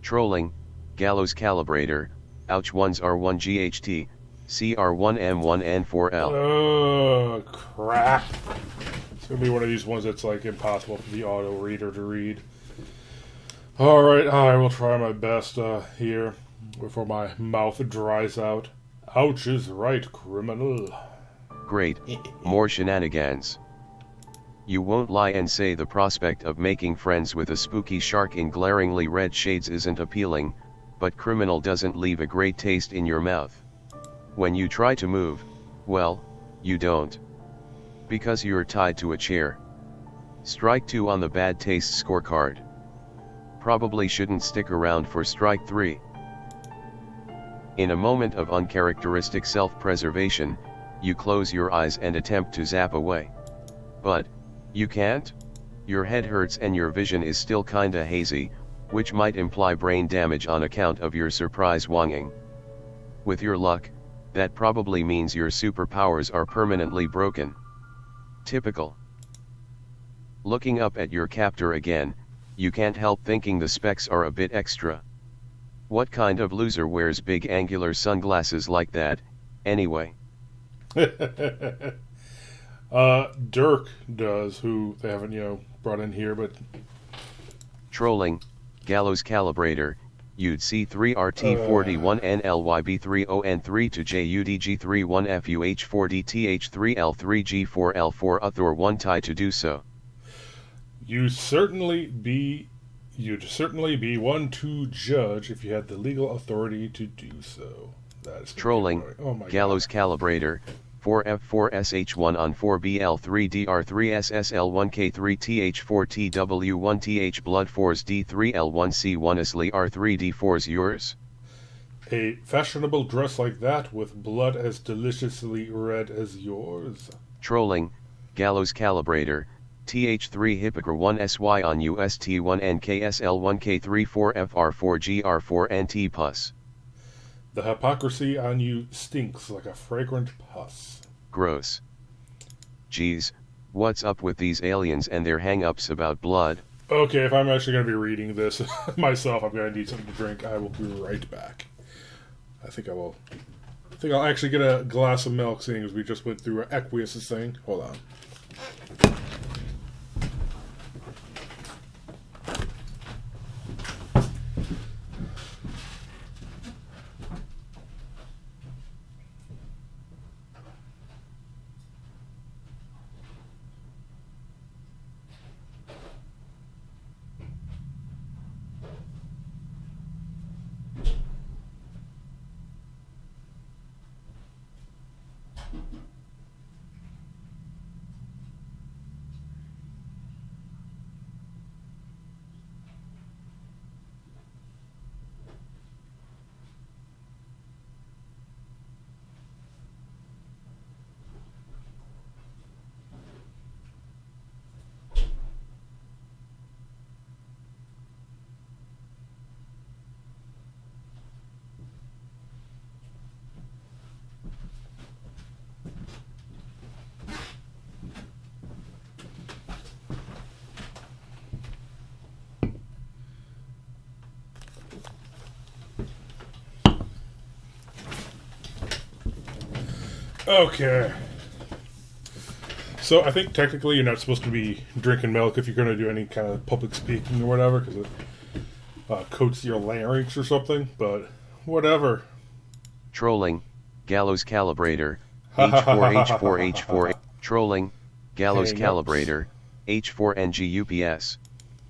Trolling, Gallows Calibrator, ouch ones R1 GHT, CR1M1N4L. Oh, crap. It's gonna be one of these ones that's like impossible for the auto reader to read. Alright, I will try my best here before my mouth dries out. Ouch is right, criminal. Great, more shenanigans. You won't lie and say the prospect of making friends with a spooky shark in glaringly red shades isn't appealing, but criminal doesn't leave a great taste in your mouth. When you try to move, well, you don't. Because you're tied to a chair. Strike 2 on the bad taste scorecard. Probably shouldn't stick around for strike 3. In a moment of uncharacteristic self-preservation, you close your eyes and attempt to zap away. But, you can't? Your head hurts and your vision is still kinda hazy, which might imply brain damage on account of your surprise wonging. With your luck, that probably means your superpowers are permanently broken. Typical. Looking up at your captor again, you can't help thinking the specs are a bit extra. What kind of loser wears big angular sunglasses like that, anyway? Dirk does, who they haven't, brought in here, but... Trolling, Gallows Calibrator, UD C3RT41NLYB30N3 to JUDG31FUH4DTH3L3G4L4 Uthor 1 tie to do so. You'd certainly be one to judge if you had the legal authority to do so. That is Trolling, Gallows Calibrator, 4F4SH1 on 4BL3DR3SSL1K3TH4TW1TH Blood Force D3L1C1 Asli R3D4's yours? A fashionable dress like that with blood as deliciously red as yours. Trolling, Gallows Calibrator, TH3 Hippocra 1SY on UST1 NKSL1K34FR4GR4NT Pus. The hypocrisy on you stinks like a fragrant pus. Gross. Geez, what's up with these aliens and their hang-ups about blood? Okay, if I'm actually going to be reading this myself, I'm going to need something to drink. I will be right back. I think I'll actually get a glass of milk, seeing as we just went through Equius' thing. Hold on. Okay. So I think technically you're not supposed to be drinking milk if you're going to do any kind of public speaking or whatever, because it coats your larynx or something, but whatever. Trolling, Gallows Calibrator, H4H4H4, Trolling, Gallows Calibrator, H4NGUPS,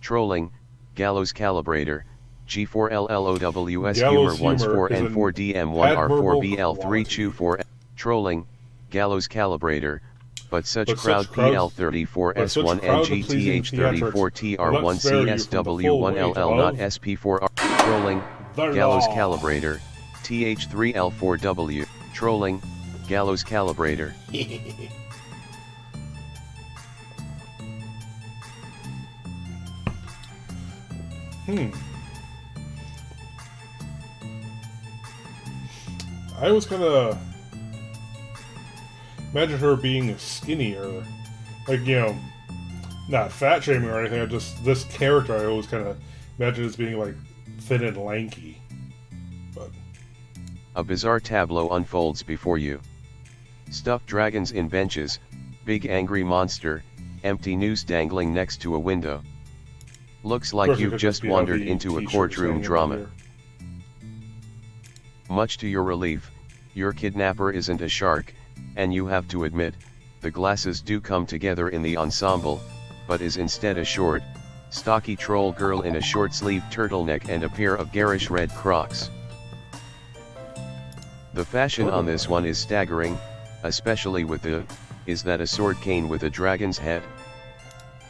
Trolling, Gallows Calibrator, G4LLOWS Humor 14N4DM1R4BL324, Trolling, Gallows Calibrator, but such crowd PL34S1NGTH34TR1CSW1LL not SP4R, Trolling, Gallows Calibrator, TH3L4W, Trolling, Gallows Calibrator. I was gonna imagine her being skinnier, like, you know, not fat shaming or anything. I just, this character I always kind of imagine as being like thin and lanky. But a bizarre tableau unfolds before you. Stuffed dragons in benches, big angry monster, empty noose dangling next to a window. Looks like you've just wandered into a courtroom drama. Much to your relief, your kidnapper isn't a shark, and you have to admit, the glasses do come together in the ensemble, but is instead a short, stocky troll girl in a short-sleeved turtleneck and a pair of garish red Crocs. The fashion on this one is staggering, especially with the, is that a sword cane with a dragon's head?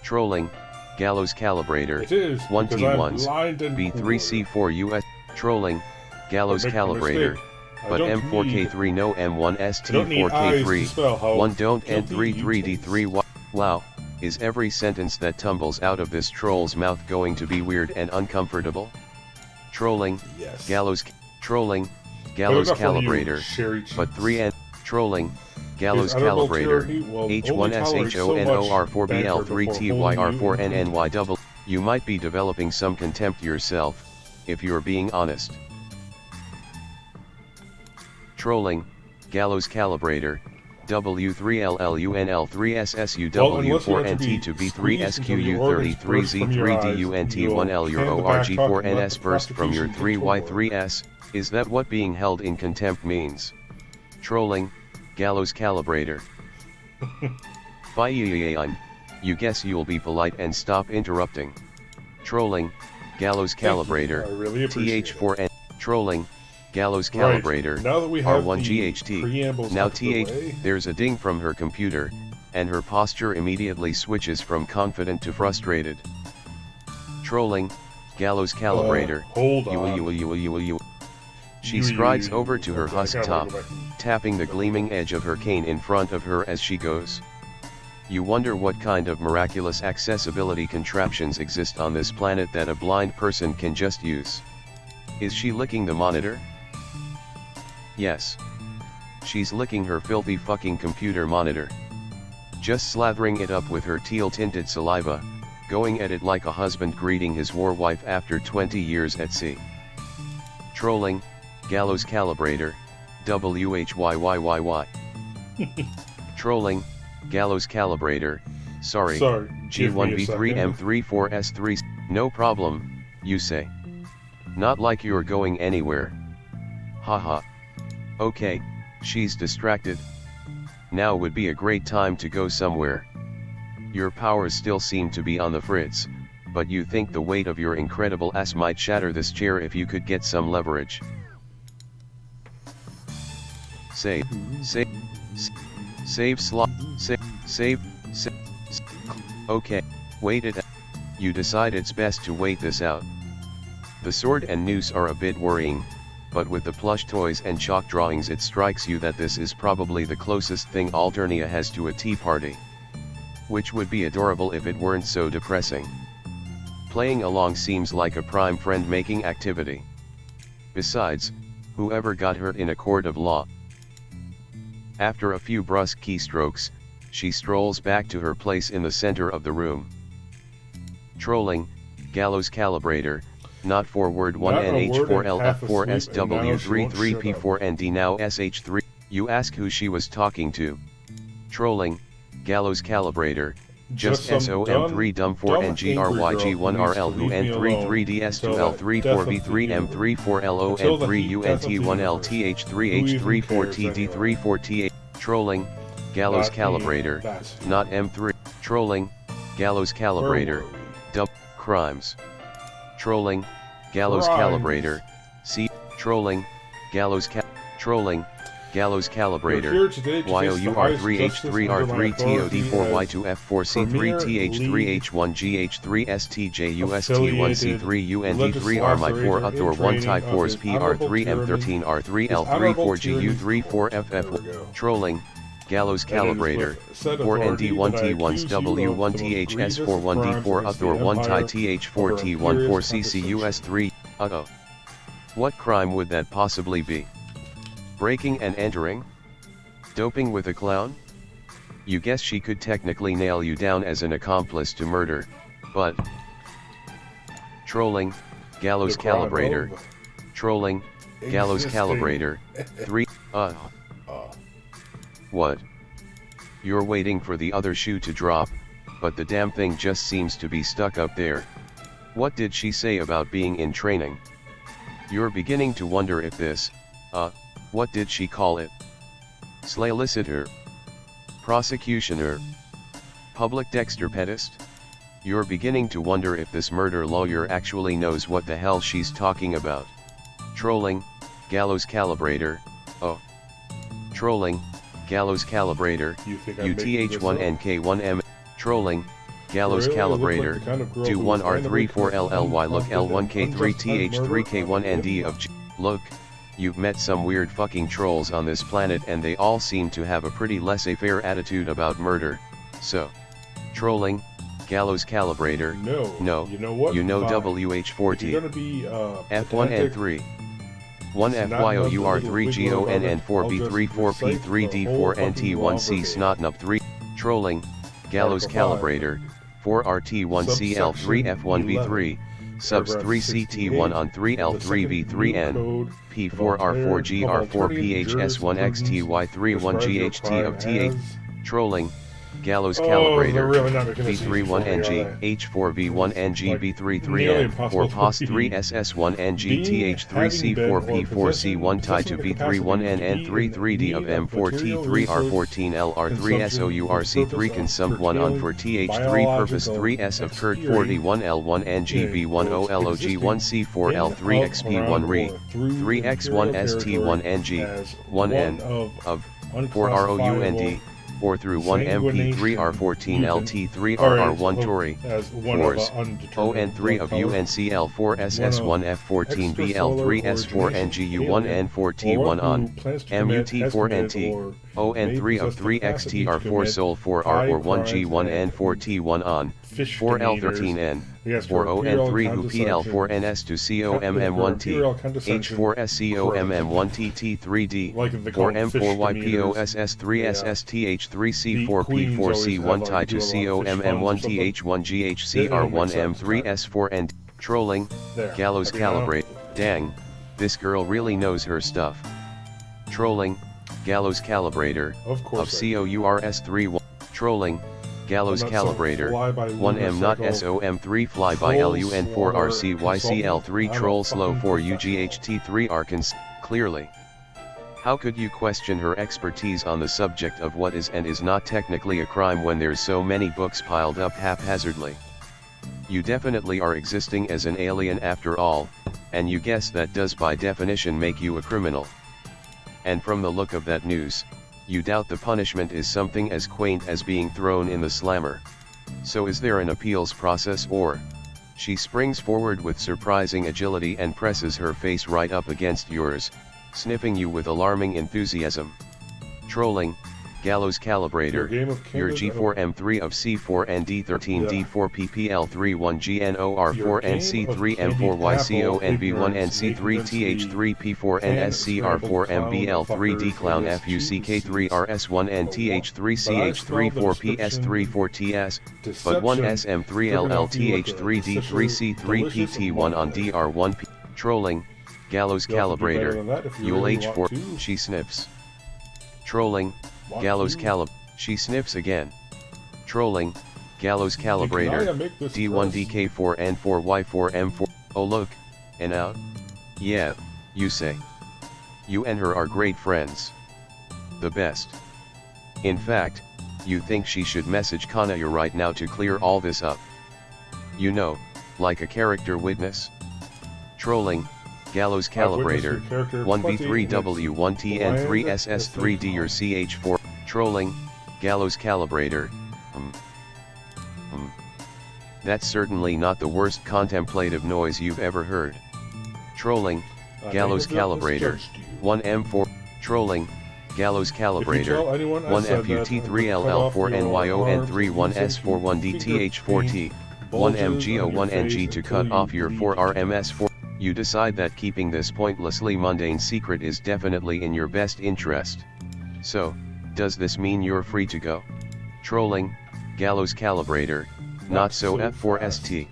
Trolling, Gallows Calibrator, 1T1s, B3C4 US, Trolling, Gallows Calibrator, but M4K3 no M1ST4K3, 1 don't N33D3 wow, is every sentence that tumbles out of this troll's mouth going to be weird and uncomfortable? Trolling, yes. Gallows Calibrator, but 3N, Trolling, Gallows Calibrator, H1SHONOR4BL3TYR4NNY. You might be developing some contempt yourself, if you're being honest. Trolling, Gallows Calibrator, W3LLUNL3SSUW4NT2B3SQU33Z3DUNT1L your ORG4NS burst from your 3Y3S, is that what being held in contempt means? Trolling, Gallows Calibrator. Fine, you guess you'll be polite and stop interrupting. Trolling, Gallows Calibrator, really TH4N, Trolling, Gallows Calibrator, right. Now that we have R1GHT, now TH, there's a ding from her computer, and her posture immediately switches from confident to frustrated. Trolling, Gallows Calibrator, hold on. She strides over to her husk top, tapping the gleaming edge of her cane in front of her as she goes. You wonder what kind of miraculous accessibility contraptions exist on this planet that a blind person can just use. Is she licking the monitor? Yes. She's licking her filthy fucking computer monitor. Just slathering it up with her teal-tinted saliva, going at it like a husband greeting his war wife after 20 years at sea. Trolling, Gallows Calibrator, WHYYYY. Trolling, Gallows Calibrator, sorry G1B3M34S3, no problem, you say. Not like you're going anywhere. Haha. Okay, she's distracted. Now would be a great time to go somewhere. Your powers still seem to be on the fritz, but you think the weight of your incredible ass might shatter this chair if you could get some leverage. Save slot, save, okay, wait it, you decide it's best to wait this out. The sword and noose are a bit worrying, but with the plush toys and chalk drawings it strikes you that this is probably the closest thing Alternia has to a tea party. Which would be adorable if it weren't so depressing. Playing along seems like a prime friend-making activity. Besides, whoever got hurt in a court of law? After a few brusque keystrokes, she strolls back to her place in the center of the room. Trolling, Gallows Calibrator, not forward 1NH4LF4SW33P4ND now SH3, You ask who she was talking to. Trolling, Gallows Calibrator, just SOM3 dumb 4 NGRYG1RL who N3 3DS2 L3 4V3 M3 4LO N3 UNT1 LTH3 H3 4TD3 4T8. Trolling, Gallows Calibrator, not M3. Trolling, Gallows Calibrator, dub, crimes. Trolling, Gallows Calibrator, C. Trolling, Gallows Trolling, Gallows Calibrator, YOUR3H3R3TOD4Y2F4C3TH3H1GH3STJUST1C3UND3R my 4 Uthor 1 Type 4s PR3M13R3L3 4GU3 4FF. Trolling, Gallows Calibrator, 4ND1T1W1THS41D4 Uthor 1 Ty TH4T1 4CCUS3, uh-oh. What crime would that possibly be? Breaking and entering? Doping with a clown? You guess she could technically nail you down as an accomplice to murder, but... Trolling, Gallows Calibrator. Trolling, Gallows Calibrator. 3, What? You're waiting for the other shoe to drop, but the damn thing just seems to be stuck up there. What did she say about being in training? You're beginning to wonder if this, what did she call it? Solicitor? Prosecutioner? Public dexterpedist? You're beginning to wonder if this murder lawyer actually knows what the hell she's talking about. Trolling, Gallows Calibrator, Trolling, Gallows Calibrator, UTH1NK1M, Trolling, Gallows Calibrator, do 1R34LLY look L1K3TH3K1ND of G. Look, you've met some weird fucking trolls on this planet and they all seem to have a pretty laissez-faire attitude about murder, so. Trolling, Gallows Calibrator, no, you know what? You know WH40, F1N3. 1FYOUR3GONN4B34P3D4NT1C Snotnup3, Trolling, Gallows Calibrator, 4RT1CL3F1V3, subs 3CT1 on 3L3V3N, P4R4GR4PHS1XTY31GHT of T8, Trolling, Gallows Calibrator, V31NG, H4V1NG B33N, 4POS3SS1NG TH3C4P4C1 Tie to V31NN33D of M4T3R14LR3SOURC3 Consump1 on for TH3 Purpose 3S of Kurt 41L1NG B10LOG1C4L3XP1 Re, 3X1ST1NG, 1N, of, 4ROUND, 4 through 1 MP3R14LT3RR1 Tory, 4s, ON3 of UNCL4SS1F14BL3S4NGU1N4T1 on, MUT4NT, ON3 of 3XTR4 Sol 4R or 1G1N4T1 on, 4L13N, 4ON3 who PL4NS to COMM1T, H4SCOMM1TT3D, 4M4YPOSS3SSTH3C4P4C1 tie to COMM1TH1GHCR1M3S4N, Trolling, Gallows Calibrate, dang, this girl really knows her stuff. Trolling, Gallows Calibrator, of COURS3 Trolling, Gallows Calibrator, 1M not SOM3 fly by LUN4RCYCL3 troll slow 4 UGHT3 Arkansas, clearly. How could you question her expertise on the subject of what is and is not technically a crime when there's so many books piled up haphazardly? You definitely are existing as an alien after all, and you guess that does by definition make you a criminal. And from the look of that news, you doubt the punishment is something as quaint as being thrown in the slammer. So is there an appeals process or? She springs forward with surprising agility and presses her face right up against yours, sniffing you with alarming enthusiasm. Trolling, Gallows Calibrator, your G4M3 of C4ND13D4PP L3 1GNOR4NC3M4YCONV1NC3TH3P4NSCR4MBL3D Clown FUCK3RS1NTH3C4P4TS, but 1SM3LLTH3D3C3PT1 on DR1P. Trolling, Gallows Calibrator, you'll H4, she sniffs. Trolling, Gallows Calib. She sniffs again. Trolling, Gallows Calibrator, D1DK4 N4Y4 M4. Oh look, and out? Yeah, you say. You and her are great friends. The best. In fact, you think she should message Kanaya right now to clear all this up. You know, like a character witness. Trolling, Gallows Calibrator, 1B3W1TN3SS3D or CH4. Trolling, Gallows Calibrator. That's certainly not the worst contemplative noise you've ever heard. Trolling, Gallows Calibrator, 1M4. Trolling, Gallows Calibrator, 1FU3LL4NYON31S41DTH4T, 1MGO1NG to cut off your 4RMS4. You decide that keeping this pointlessly mundane secret is definitely in your best interest. So, does this mean you're free to go? Trolling, Gallows Calibrator, not so F4ST.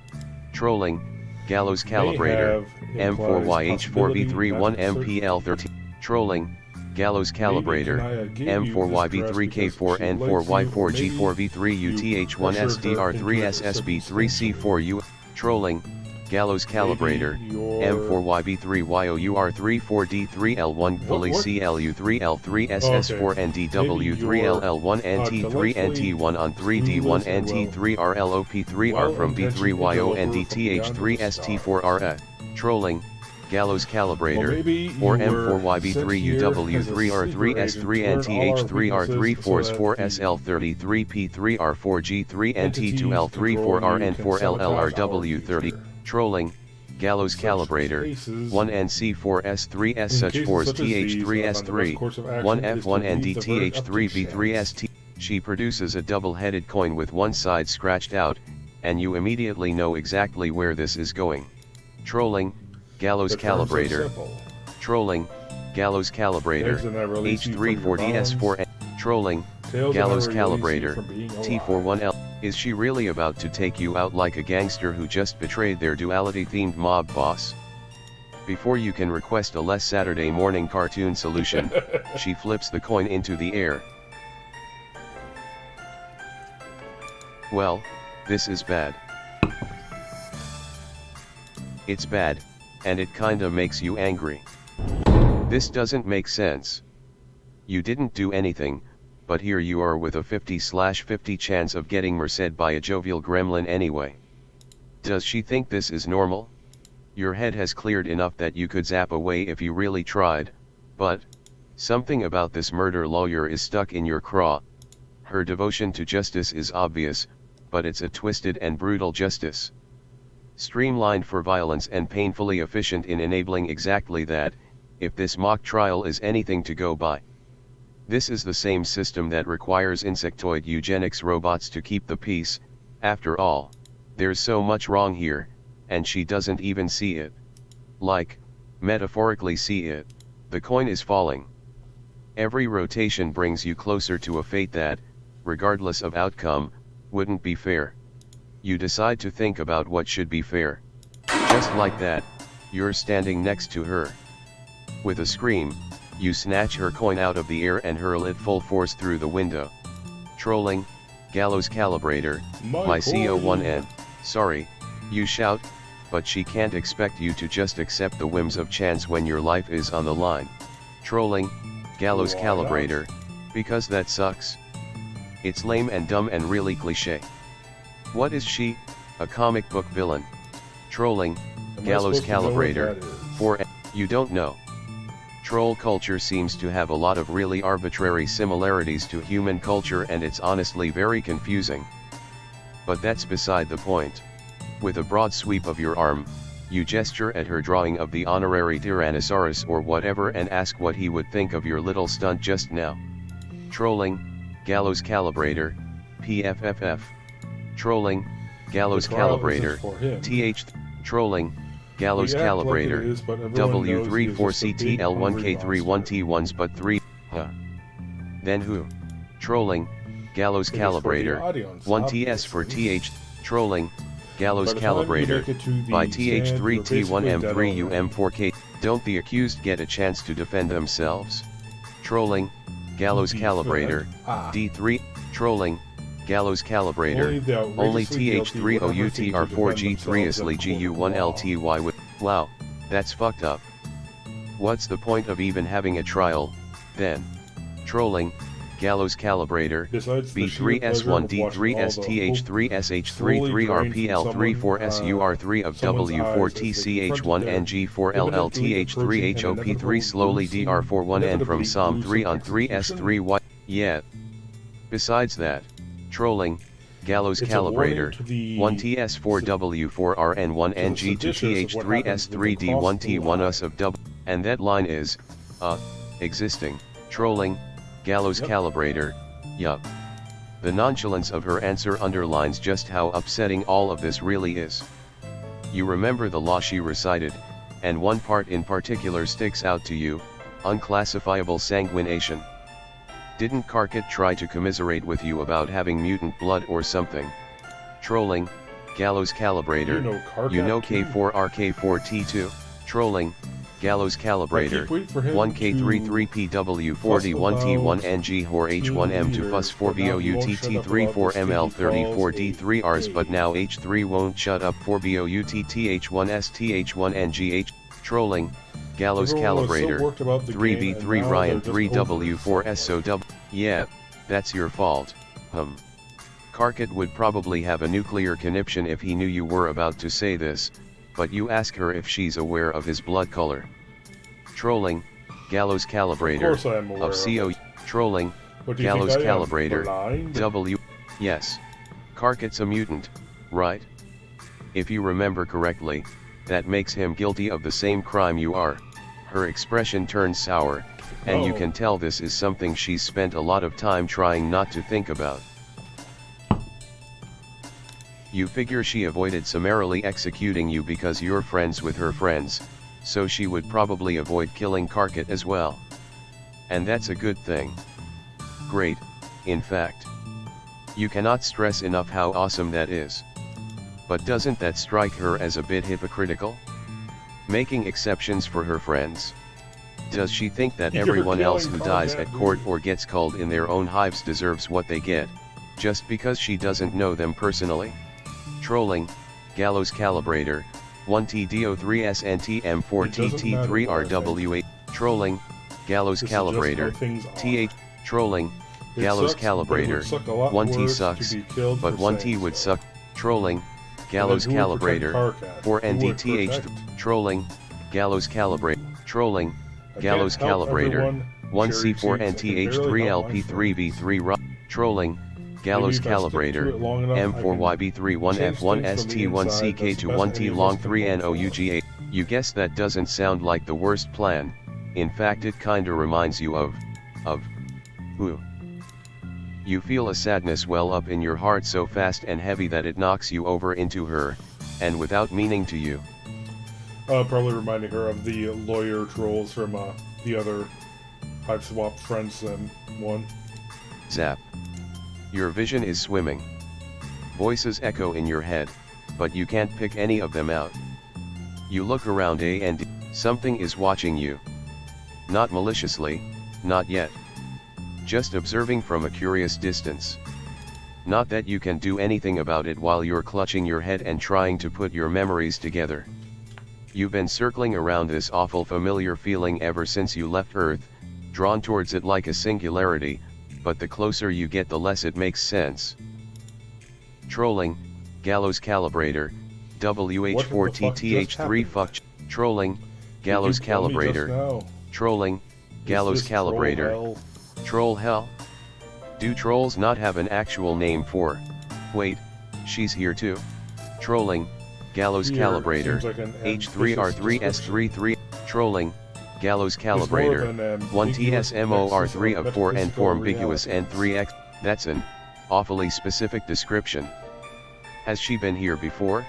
Trolling, Gallows Calibrator, M4YH4B31MPL13. Trolling, Gallows Calibrator, M4YB3K4N4Y4G4V3UTH1SDR3SSB3C4U. Trolling, Gallows Calibrator, M4YB3YOUR34D3L1 Fully CLU3L3SS4NDW3LL1NT3NT1 on 3D1NT3RLOP3R from B3YONDTH3ST4RA. Trolling, Gallows Calibrator, or M4YB3UW3R3S3NTH3R34G3NT2L34RN4LLRW30. Trolling, Gallows Calibrator, 1NC4S3S such 4s TH3S3, 1F1NDTH3V3ST. She produces a double-headed coin with one side scratched out, and you immediately know exactly where this is going. Trolling, Gallows Calibrator. Trolling, Gallows Calibrator, H34DS4. Trolling, Gallows Calibrator, T41L. Is she really about to take you out like a gangster who just betrayed their duality-themed mob boss? Before you can request a less Saturday morning cartoon solution, she flips the coin into the air. Well, this is bad. It's bad, and it kinda makes you angry. This doesn't make sense. You didn't do anything, but here you are with a 50/50 chance of getting merced by a jovial gremlin anyway. Does she think this is normal? Your head has cleared enough that you could zap away if you really tried, but something about this murder lawyer is stuck in your craw. Her devotion to justice is obvious, but it's a twisted and brutal justice. Streamlined for violence and painfully efficient in enabling exactly that, if this mock trial is anything to go by. This is the same system that requires insectoid eugenics robots to keep the peace. After all, there's so much wrong here, and she doesn't even see it. Like, metaphorically see it. The coin is falling. Every rotation brings you closer to a fate that, regardless of outcome, wouldn't be fair. You decide to think about what should be fair. Just like that, you're standing next to her. With a scream, you snatch her coin out of the air and hurl it full force through the window. Trolling, Gallows Calibrator, my CO1N, sorry, you shout, but she can't expect you to just accept the whims of chance when your life is on the line. Trolling, Gallows Calibrator, because that sucks. It's lame and dumb and really cliché. What is she, a comic book villain? Trolling, Gallows Calibrator, you don't know. Troll culture seems to have a lot of really arbitrary similarities to human culture, and it's honestly very confusing. But that's beside the point. With a broad sweep of your arm, you gesture at her drawing of the honorary Tyrannosaurus or whatever and ask what he would think of your little stunt just now. Trolling, Gallows Calibrator, PFFF. Trolling, Gallows Calibrator, TH. Trolling, Gallows Calibrator, W34CTL1K31T1s but 3, Then who? Trolling, Gallows Calibrator, 1TS for TH. Trolling, Gallows Calibrator, by TH3T1M3UM4K. Don't the accused get a chance to defend themselves? Trolling, Gallows B Calibrator, flag. D3, Trolling, Gallows Calibrator, only TH3OUTR4G3 isly GU1LTY with, wow, that's fucked up. What's the point of even having a trial, then? Trolling, Gallows Calibrator, B3S1D3STH3SH33RPL34SUR3 of W4TCH1NG4LLTH3HOP3 slowly DR41N from Psalm 3 on 3S3Y, yeah. Besides that, Trolling, Gallows Calibrator, 1TS4W4RN1NG2TH3S3D1T1US of W, and that line is, existing, Trolling, Gallows Calibrator, yup. The nonchalance of her answer underlines just how upsetting all of this really is. You remember the law she recited, and one part in particular sticks out to you, unclassifiable sanguination. Didn't Karkat try to commiserate with you about having mutant blood or something? Trolling, Gallows Calibrator, you know K4RK4T2, Trolling, Gallows Calibrator, 1K33PW41T1NG4H1M2 FUS4BOUTT34ML34D3Rs but now H3 won't shut up 4BOUTTH1STH1NGH, Trolling, Gallows Calibrator, 3v3 Ryan 3W4SOW, yeah, that's your fault, Karkat would probably have a nuclear conniption if he knew you were about to say this, but you ask her if she's aware of his blood color. Trolling, Gallows Calibrator, of CO, Trolling, Gallows Calibrator, W, yes. Karkat's a mutant, right? If you remember correctly, that makes him guilty of the same crime you are. Her expression turns sour, and you can tell this is something she's spent a lot of time trying not to think about. You figure she avoided summarily executing you because you're friends with her friends, so she would probably avoid killing Karkat as well. And that's a good thing. Great, in fact. You cannot stress enough how awesome that is. But doesn't that strike her as a bit hypocritical? Making exceptions for her friends? Does she think that everyone else who dies at court or gets called in their own hives deserves what they get, just because she doesn't know them personally? Trolling, Gallows Calibrator, 1TDO3SNTM4TT3RW8, Trolling, Gallows Calibrator, TH, Trolling, Gallows Calibrator, 1T sucks, but 1T would suck, Trolling, Gallows Calibrator, 4NDTH, Trolling, Gallows Calibrator, Trolling, Gallows Calibrator, 1C4NTH3LP3V3 Trolling, Gallows Calibrator, M4YB31F1ST1CK21T long 3NOUGA. You guess that doesn't sound like the worst plan, in fact it kinda reminds you of who? You feel a sadness well up in your heart so fast and heavy that it knocks you over into her, and without meaning to you. Probably reminding her of the lawyer trolls from the other Hive Swap Friends one. Zap. Your vision is swimming. Voices echo in your head, but you can't pick any of them out. You look around and something is watching you. Not maliciously, not yet. Just observing from a curious distance. Not that you can do anything about it while you're clutching your head and trying to put your memories together. You've been circling around this awful familiar feeling ever since you left Earth, drawn towards it like a singularity, but the closer you get the less it makes sense. Trolling, Gallows Calibrator, WH4TTH3 fuck, Trolling, Gallows Calibrator, Trolling, Gallows Calibrator, Troll hell? Do trolls not have an actual name for? Wait, she's here too. Trolling, Gallows Calibrator, H3R3S33, Trolling, Gallows Calibrator, 1TSMOR3 of 4N form ambiguous N3X, that's an awfully specific description. Has she been here before?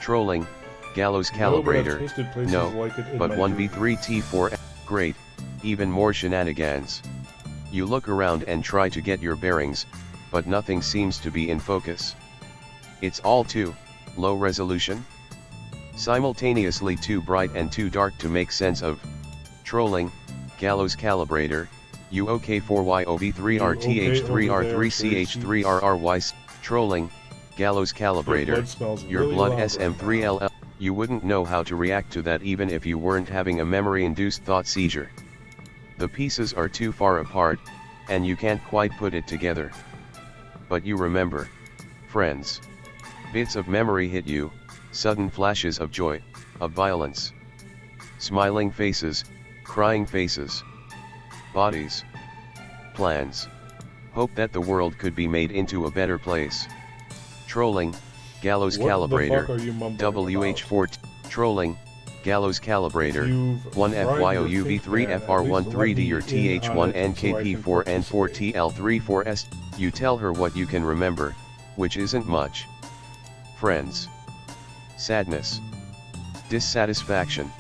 Trolling, Gallows Calibrator, no, but 1B3T4, great, even more shenanigans. You look around and try to get your bearings, but nothing seems to be in focus. It's all too low resolution, simultaneously too bright and too dark to make sense of. Trolling, Gallows Calibrator, UOK4YOB3RTH3R3CH3RRY. Trolling, Gallows Calibrator, your blood SM3LL. You wouldn't know how to react to that even if you weren't having a memory-induced thought seizure. The pieces are too far apart, and you can't quite put it together. But you remember. Friends. Bits of memory hit you, sudden flashes of joy, of violence. Smiling faces, crying faces. Bodies. Plans. Hope that the world could be made into a better place. Trolling, Gallows Calibrator, WH4, Trolling, Gallows Calibrator, 1FYOUV3FR13D your TH1NKP4N4TL34S. You tell her what you can remember, which isn't much. Friends. Sadness. Dissatisfaction.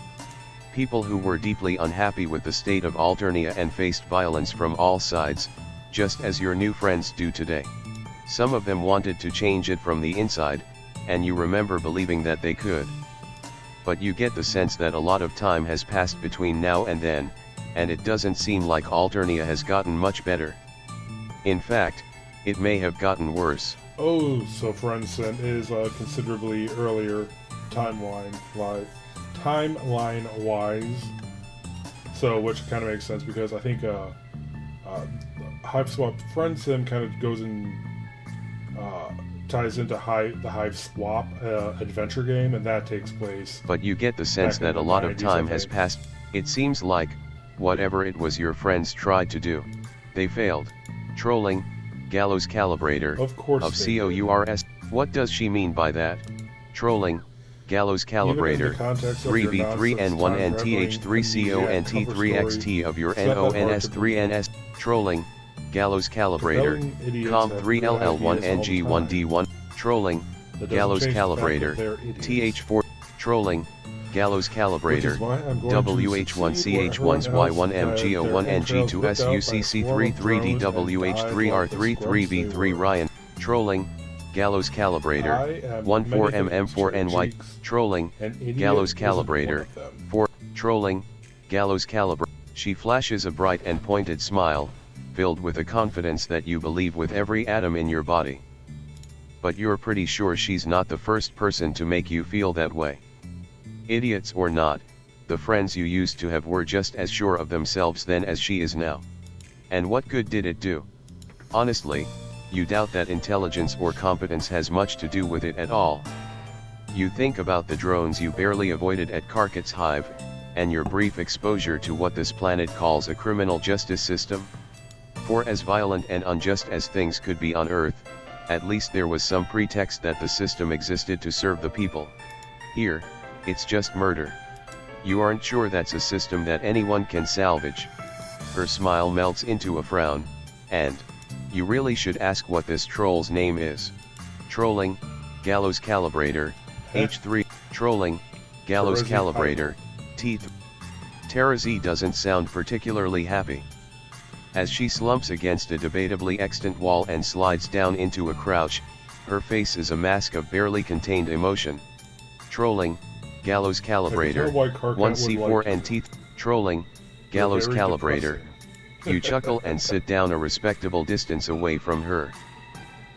People who were deeply unhappy with the state of Alternia and faced violence from all sides, just as your new friends do today. Some of them wanted to change it from the inside, and you remember believing that they could. But you get the sense that a lot of time has passed between now and then, and it doesn't seem like Alternia has gotten much better. In fact, it may have gotten worse. Oh, so for instance, is considerably earlier timeline-wise. So, which kind of makes sense because I think Hive Swap Friend Sim kind of goes in, ties into the Hive Swap adventure game, and that takes place. But you get the sense that a lot of time has passed. It seems like, whatever it was your friends tried to do, they failed. Trolling, Gallows Calibrator, of course of COURS. What does she mean by that? Trolling, Gallows Calibrator, 3B3N1NTH3CONT3XT of your NONS3NS. Trolling, Gallows Calibrator, COM3LL1NG1D1. Trolling, Gallows Calibrator, TH4. Trolling, Gallows Calibrator, WH1CH1Y1MG01NG2SUCC33DWH3R33B3 Ryan. Trolling, Gallows Calibrator, 14MM4NY. Trolling, Gallows Calibrator, 4. Trolling, Gallows Calibrator. She flashes a bright and pointed smile, filled with a confidence that you believe with every atom in your body. But you're pretty sure she's not the first person to make you feel that way. Idiots or not, the friends you used to have were just as sure of themselves then as she is now. And what good did it do? Honestly, you doubt that intelligence or competence has much to do with it at all. You think about the drones you barely avoided at Karkat's Hive, and your brief exposure to what this planet calls a criminal justice system. For as violent and unjust as things could be on Earth, at least there was some pretext that the system existed to serve the people. Here, it's just murder. You aren't sure that's a system that anyone can salvage. Her smile melts into a frown, and you really should ask what this troll's name is. Trolling, Gallows Calibrator, H3. Trolling, Gallows Calibrator, T3. Terazi doesn't sound particularly happy. As she slumps against a debatably extant wall and slides down into a crouch, her face is a mask of barely contained emotion. Trolling, Gallows Calibrator, 1C4 and T. Trolling, Gallows Calibrator. You chuckle and sit down a respectable distance away from her.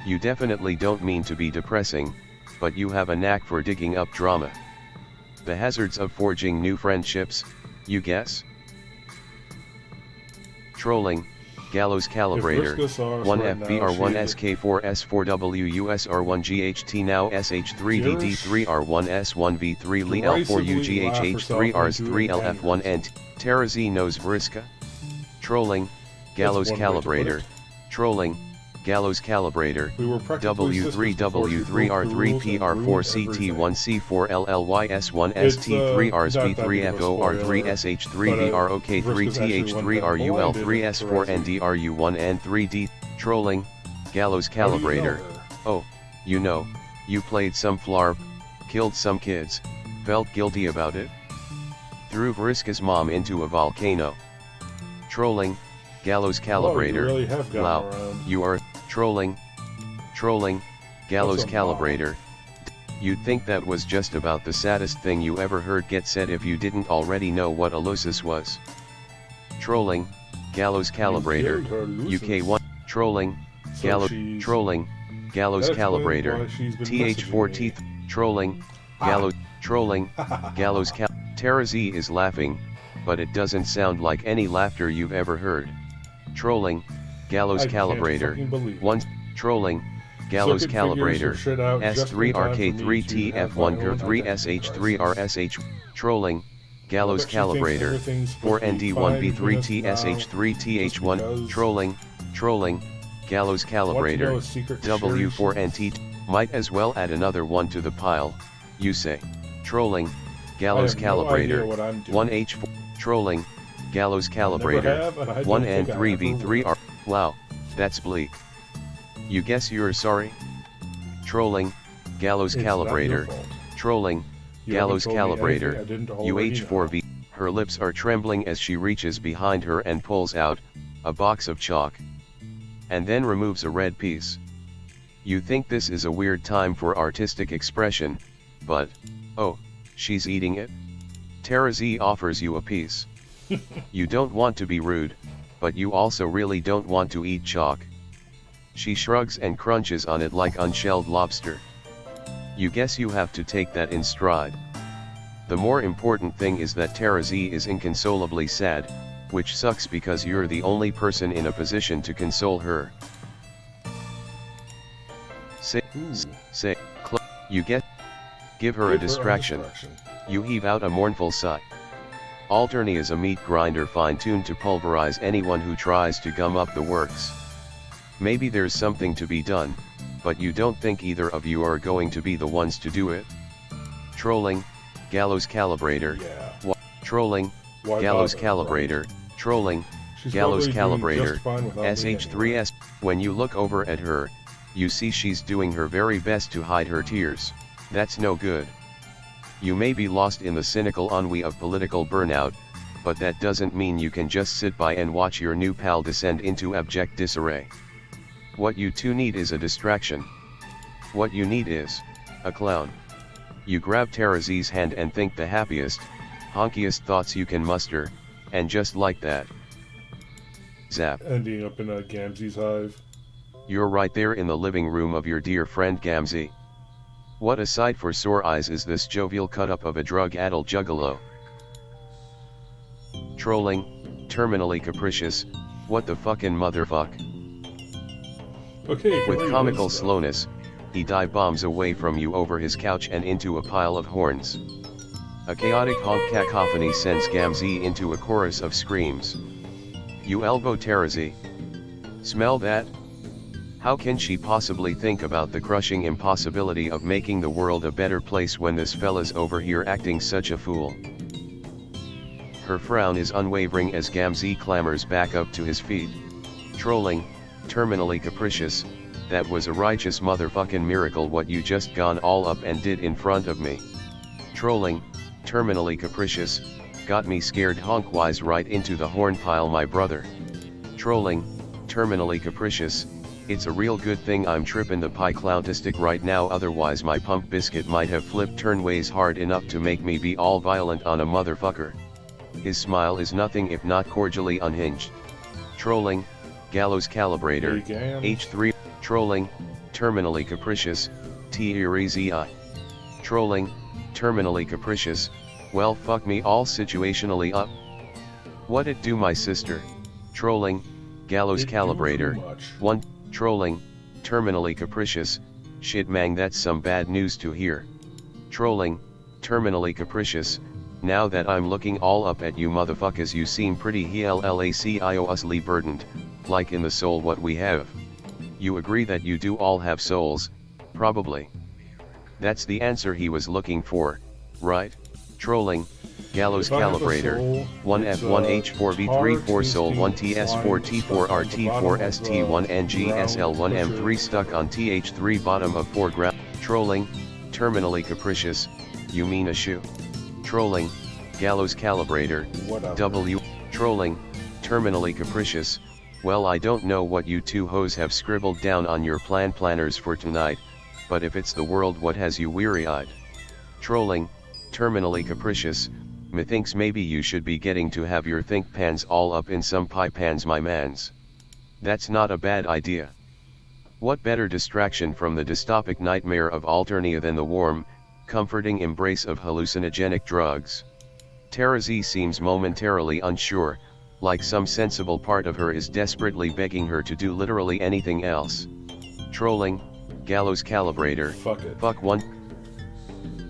You definitely don't mean to be depressing, but you have a knack for digging up drama. The hazards of forging new friendships, you guess? Trolling, Gallows Calibrator, 1FBR1SK4S4WUSR1GHT now SH3DD3R1S1V3 LL4UGHH3Rs3LF1 Terazi knows Vriska. Trolling, Gallows Calibrator, Trolling, Gallows Calibrator, W3W3R3PR4CT1C4LLYS1S3ROK3TH3RUL3S4NDRU1N3D. Trolling, Gallows Calibrator. Oh, you know, you played some flarp, killed some kids, felt guilty about it? Threw Vriska's mom into a volcano. Trolling, Gallows Calibrator. Oh, you really have wow, you are trolling, Gallows Calibrator. You'd think that was just about the saddest thing you ever heard get said if you didn't already know what Alosis was. Trolling, Gallows Calibrator, UK 1, Trolling, Trolling, Gallows Calibrator, TH4 Teeth, Trolling, Gallows, Trolling, Gallows Terazi is laughing, but it doesn't sound like any laughter you've ever heard. Trolling, Gallows Calibrator, 1, Trolling, Gallows Calibrator, S3RK3TF1 GR3SH3RSH, Trolling, Gallows Calibrator, 4ND1B3TSH3TH1, Trolling, Gallows Calibrator, W4NT, might as well add another one to the pile, you say. Trolling, Gallows Calibrator, 1H4, Trolling, Gallows Calibrator, 1N3V3R, wow, that's bleak. You guess you're sorry? Trolling, Gallows Calibrator, Trolling, Gallows Calibrator, UH4V, her lips are trembling as she reaches behind her and pulls out a box of chalk. And then removes a red piece. You think this is a weird time for artistic expression, but, oh, she's eating it? Terazi offers you a piece. You don't want to be rude, but you also really don't want to eat chalk. She shrugs and crunches on it like unshelled lobster. You guess you have to take that in stride. The more important thing is that Terazi is inconsolably sad, which sucks because you're the only person in a position to console her. You get. Give her a distraction. You heave out a mournful sigh. Alterny is a meat grinder fine-tuned to pulverize anyone who tries to gum up the works. Maybe there's something to be done, but you don't think either of you are going to be the ones to do it. Trolling, Gallows Calibrator. Yeah. Trolling, Gallows Calibrator. Trolling, Gallows Calibrator, SH3S. When you look over at her, you see she's doing her very best to hide her tears. That's no good. You may be lost in the cynical ennui of political burnout, but that doesn't mean you can just sit by and watch your new pal descend into abject disarray. What you two need is a distraction. What you need is a clown. You grab Terazi's hand and think the happiest, honkiest thoughts you can muster, and just like that, zap. Ending up in a Gamzee's hive. You're right there in the living room of your dear friend Gamzee. What a sight for sore eyes is this jovial cut-up of a drug-addled juggalo. Trolling, terminally capricious, what the fucking motherfuck. Okay, with comical slowness, he dive bombs away from you over his couch and into a pile of horns. A chaotic honk cacophony sends Gamzee into a chorus of screams. You elbow Terazi. Smell that? How can she possibly think about the crushing impossibility of making the world a better place when this fella's over here acting such a fool? Her frown is unwavering as Gamzee clambers back up to his feet. Trolling, terminally capricious, that was a righteous motherfucking miracle what you just gone all up and did in front of me. Trolling, terminally capricious, got me scared honk-wise right into the horn pile my brother. Trolling, terminally capricious, it's a real good thing I'm trippin' the pie clowntastic right now, otherwise my pump biscuit might have flipped turnways hard enough to make me be all violent on a motherfucker. His smile is nothing if not cordially unhinged. Trolling, Gallows Calibrator, H3, Trolling, terminally capricious, Terazi. Trolling, terminally capricious, well fuck me all situationally up. What it do my sister? Trolling, Gallows Calibrator, 1, Trolling, terminally capricious, shit mang that's some bad news to hear. Trolling, terminally capricious, now that I'm looking all up at you motherfuckers you seem pretty hellaciously burdened, like in the soul what we have. You agree that you do all have souls, probably. That's the answer he was looking for, right? Trolling, Gallows Calibrator, 1F1H4V34 Soul 1TS4T4RT4ST1NGSL1M3 stuck on TH3 bottom of foreground. Trolling, terminally capricious, you mean a shoe? Trolling, Gallows Calibrator, W. Trolling, terminally capricious, well I don't know what you two hoes have scribbled down on your planners for tonight, but if it's the world what has you weary-eyed? Trolling, terminally capricious, Methinks maybe you should be getting to have your think pans all up in some pie pans, my mans. That's not a bad idea. What better distraction from the dystopic nightmare of Alternia than the warm, comforting embrace of hallucinogenic drugs? Terazi seems momentarily unsure, like some sensible part of her is desperately begging her to do literally anything else. Trolling, gallows calibrator, fuck one.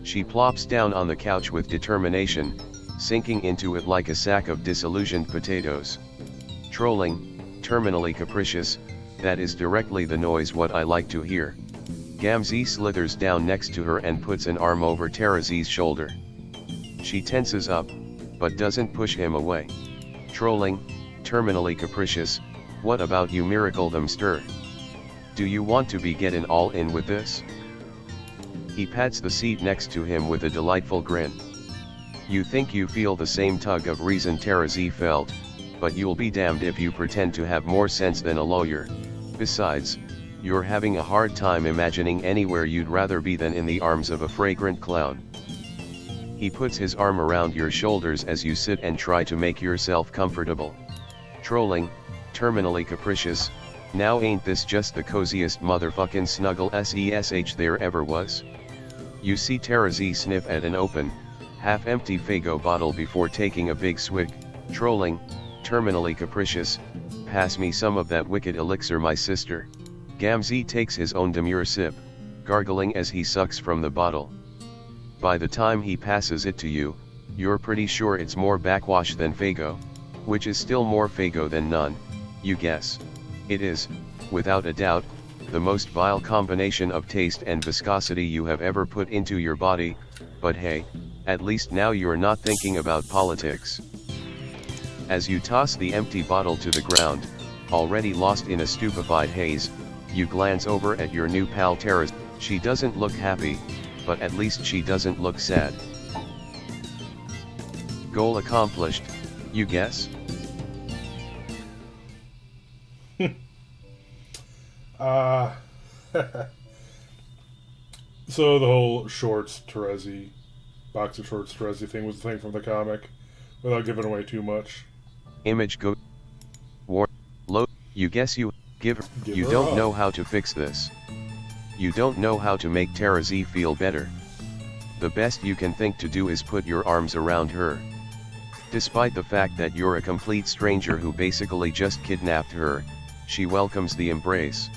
She plops down on the couch with determination, sinking into it like a sack of disillusioned potatoes. Trolling, terminally capricious, that is directly the noise what I like to hear. Gamzee slithers down next to her and puts an arm over Terazi's shoulder. She tenses up, but doesn't push him away. Trolling, terminally capricious, what about you miracle them stir? Do you want to be getting all in with this? He pats the seat next to him with a delightful grin. You think you feel the same tug of reason Terazi felt, but you'll be damned if you pretend to have more sense than a lawyer. Besides, you're having a hard time imagining anywhere you'd rather be than in the arms of a fragrant clown. He puts his arm around your shoulders as you sit and try to make yourself comfortable. Trolling, terminally capricious, now ain't this just the coziest motherfucking snuggle sesh there ever was? You see Terazi sniff at an open, half-empty Faygo bottle before taking a big swig. Trolling, terminally capricious, pass me some of that wicked elixir, my sister. Gamzee takes his own demure sip, gargling as he sucks from the bottle. By the time he passes it to you, you're pretty sure it's more backwash than Faygo, which is still more Faygo than none, you guess. It is, without a doubt, the most vile combination of taste and viscosity you have ever put into your body, but hey, at least now you're not thinking about politics. As you toss the empty bottle to the ground, already lost in a stupefied haze, you glance over at your new pal Terazi. She doesn't look happy, but at least she doesn't look sad. Goal accomplished, you guess? So the whole shorts Terazi, boxer shorts Terazi thing was the thing from the comic, without giving away too much. Image go. War. Load. You guess you give her. You her don't up. know how to fix this. You don't know how to make Terazi feel better. The best you can think to do is put your arms around her. Despite the fact that you're a complete stranger who basically just kidnapped her, she welcomes the embrace.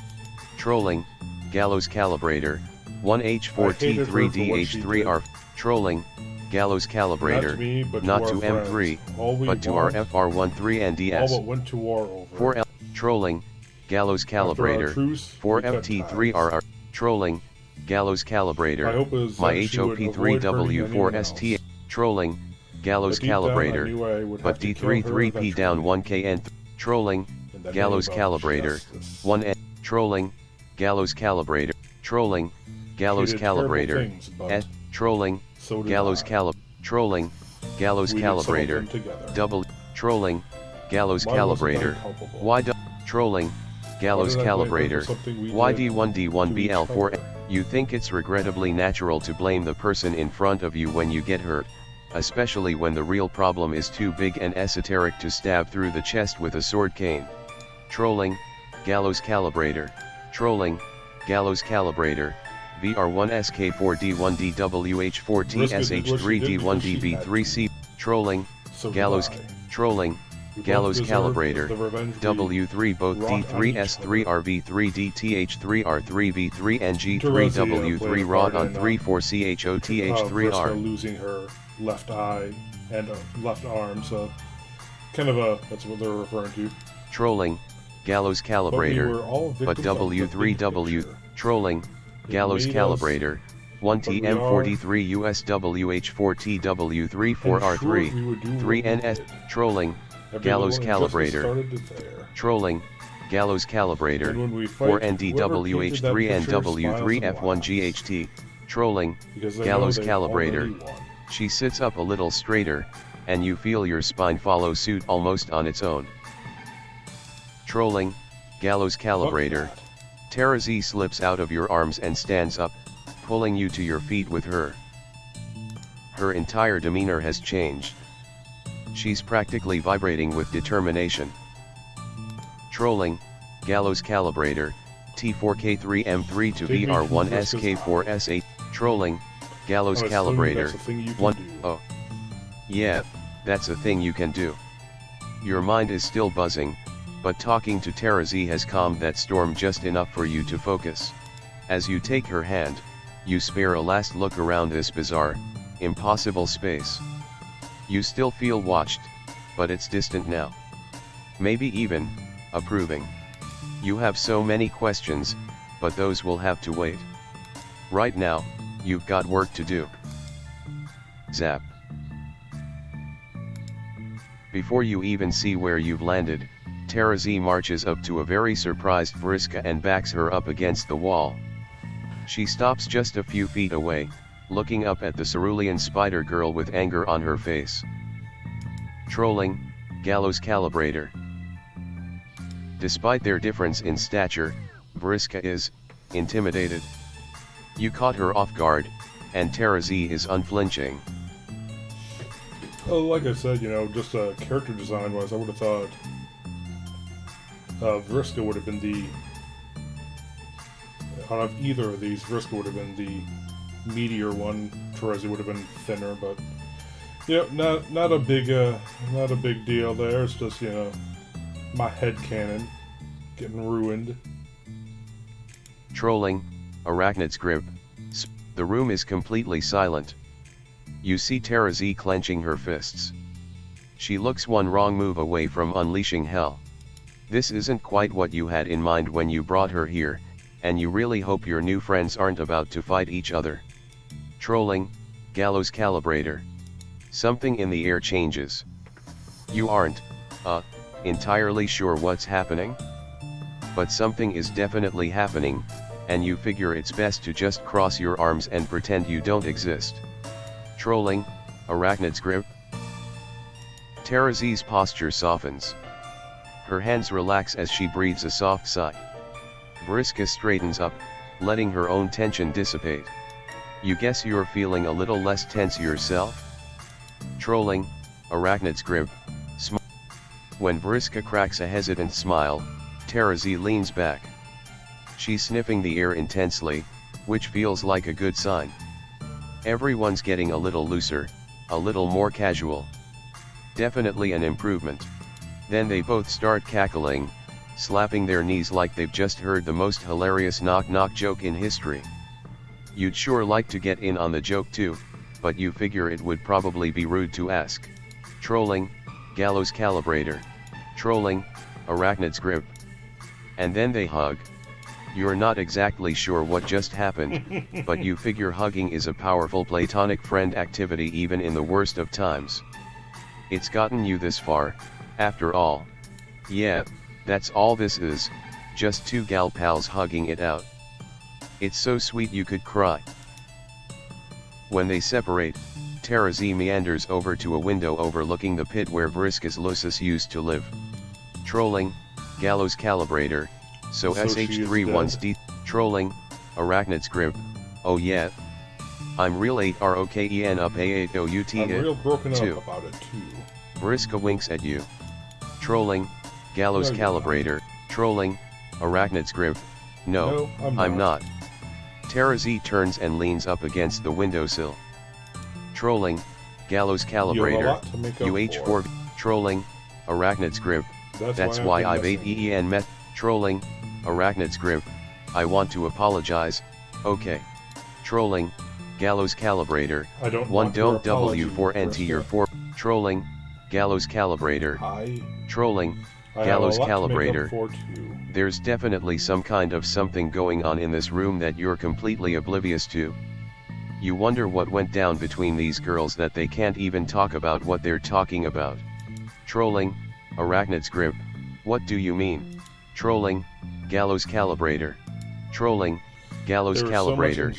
Trolling, gallows calibrator, 1H4T3DH3R. Trolling, gallows calibrator, Not to me, but not to to our M3, friends. All we but to our want- FR13 and DS. All but went to war over. 4L, trolling, gallows After our calibrator, truce, we cut 4FT3RR, trolling, gallows My calibrator, hope is my that she would avoid hurting HOP3W4ST, anyone else. trolling, gallows But deep down, I calibrator, knew I would but have to kill her D33P eventually. down 1K and trolling, And that gallows made about calibrator, justice. 1N, trolling, gallows calibrator, trolling, gallows She did terrible calibrator, things, but S, trolling, so did gallows I. trolling, gallows We did some of them calibrator, together. double, trolling, gallows Why wasn't I calibrator, culpable? trolling, gallows Why did I blame her for calibrator, something we did YD1D1BL4. to each other? You think it's regrettably natural to blame the person in front of you when you get hurt, especially when the real problem is too big and esoteric to stab through the chest with a sword cane. Trolling, gallows calibrator, trolling, gallows calibrator, VR1SK4D1DWH4TSH3D1DB3C, trolling, So did gallows, I. trolling, We both gallows deserve calibrator, the revenge we W3 both wrought on each D3S3RV3DTH3R3V3NG3W3 rod on 3 4 Vriska CHOTH3R. losing her left eye and left arm, so kind of a, that's what they're referring to. Trolling, gallows But we calibrator, were all but victims of the big W3W, picture. trolling, gallows made us, calibrator, but we are, 1TM43 USWH4TW3 and 4R3, sure we would do what we 3NS, did. trolling, Everyone gallows just calibrator, started it there. trolling, gallows And calibrator, when we fight, 4NDWH3 and whoever painted that picture W3F1GHT, trolling, because they gallows know they've already calibrator. won. She sits up a little straighter, and you feel your spine follow suit almost on its own. Trolling, gallows calibrator, Fuck that. Terazi slips out of your arms and stands up, pulling you to your feet with her. Her entire demeanor has changed. She's practically vibrating with determination. Trolling, Gallows Calibrator, T4K3M3 to VR1SK4S8, Trolling, Gallows Calibrator, 1, oh. Yeah, that's a thing you can do. Your mind is still buzzing, but talking to Terazi has calmed that storm just enough for you to focus. As you take her hand, you spare a last look around this bizarre, impossible space. You still feel watched, but it's distant now. Maybe even approving. You have so many questions, but those will have to wait. Right now, you've got work to do. Zap. Before you even see where you've landed, Terazi marches up to a very surprised Vriska and backs her up against the wall. She stops just a few feet away, looking up at the cerulean spider girl with anger on her face. Trolling, Gallows Calibrator. Despite their difference in stature, Vriska is intimidated. You caught her off guard, and Terazi is unflinching. Well, like I said, just character design-wise, I would have thought Vriska would have been the... Out of either of these, Vriska would have been the meatier one. Terazi would have been thinner, but not a big deal there. It's just my headcanon getting ruined. Trolling, Arachnid's grip. The room is completely silent. You see Terazi clenching her fists. She looks one wrong move away from unleashing hell. This isn't quite what you had in mind when you brought her here, and you really hope your new friends aren't about to fight each other. Trolling, Gallows Calibrator. Something in the air changes. You aren't, entirely sure what's happening? But something is definitely happening, and you figure it's best to just cross your arms and pretend you don't exist. Trolling, Arachnid's grip. Terazi's posture softens. Her hands relax as she breathes a soft sigh. Vriska straightens up, letting her own tension dissipate. You guess you're feeling a little less tense yourself? Trolling, Arachnid's grip. When Vriska cracks a hesitant smile, Terazi leans back. She's sniffing the air intensely, which feels like a good sign. Everyone's getting a little looser, a little more casual. Definitely an improvement. Then they both start cackling, slapping their knees like they've just heard the most hilarious knock-knock joke in history. You'd sure like to get in on the joke too, but you figure it would probably be rude to ask. Trolling, Gallows Calibrator. Trolling, Arachnid's grip. And then they hug. You're not exactly sure what just happened, but you figure hugging is a powerful platonic friend activity even in the worst of times. It's gotten you this far, after all. Yeah, that's all this is, just two gal pals hugging it out. It's so sweet you could cry. When they separate, Terazi meanders over to a window overlooking the pit where Vriska's Lucis used to live. Trolling, Gallows Calibrator. So SH31's D. Trolling, Arachnid's grip. Oh yeah. I'm real 8ROKEN up A8OUT I'm real broken too. up about it too. Vriska winks at you. Trolling, Gallows Calibrator. Trolling, Arachnid's grip. No, I'm not. Terazi turns and leans up against the windowsill. Trolling, Gallows Calibrator. UH4. Trolling, Arachnid's grip. That's why I've 8EN met. Trolling, Arachnid's grip. I want to apologize. Okay. Trolling, Gallows Calibrator. Don't W4NT your 4. Trolling, Gallows Calibrator. Trolling, Gallows Calibrator. There's definitely some kind of something going on in this room that you're completely oblivious to. You wonder what went down between these girls that they can't even talk about what they're talking about. Trolling, Arachnid's grip. What do you mean? Trolling, Gallows Calibrator. Trolling, Gallows Calibrator.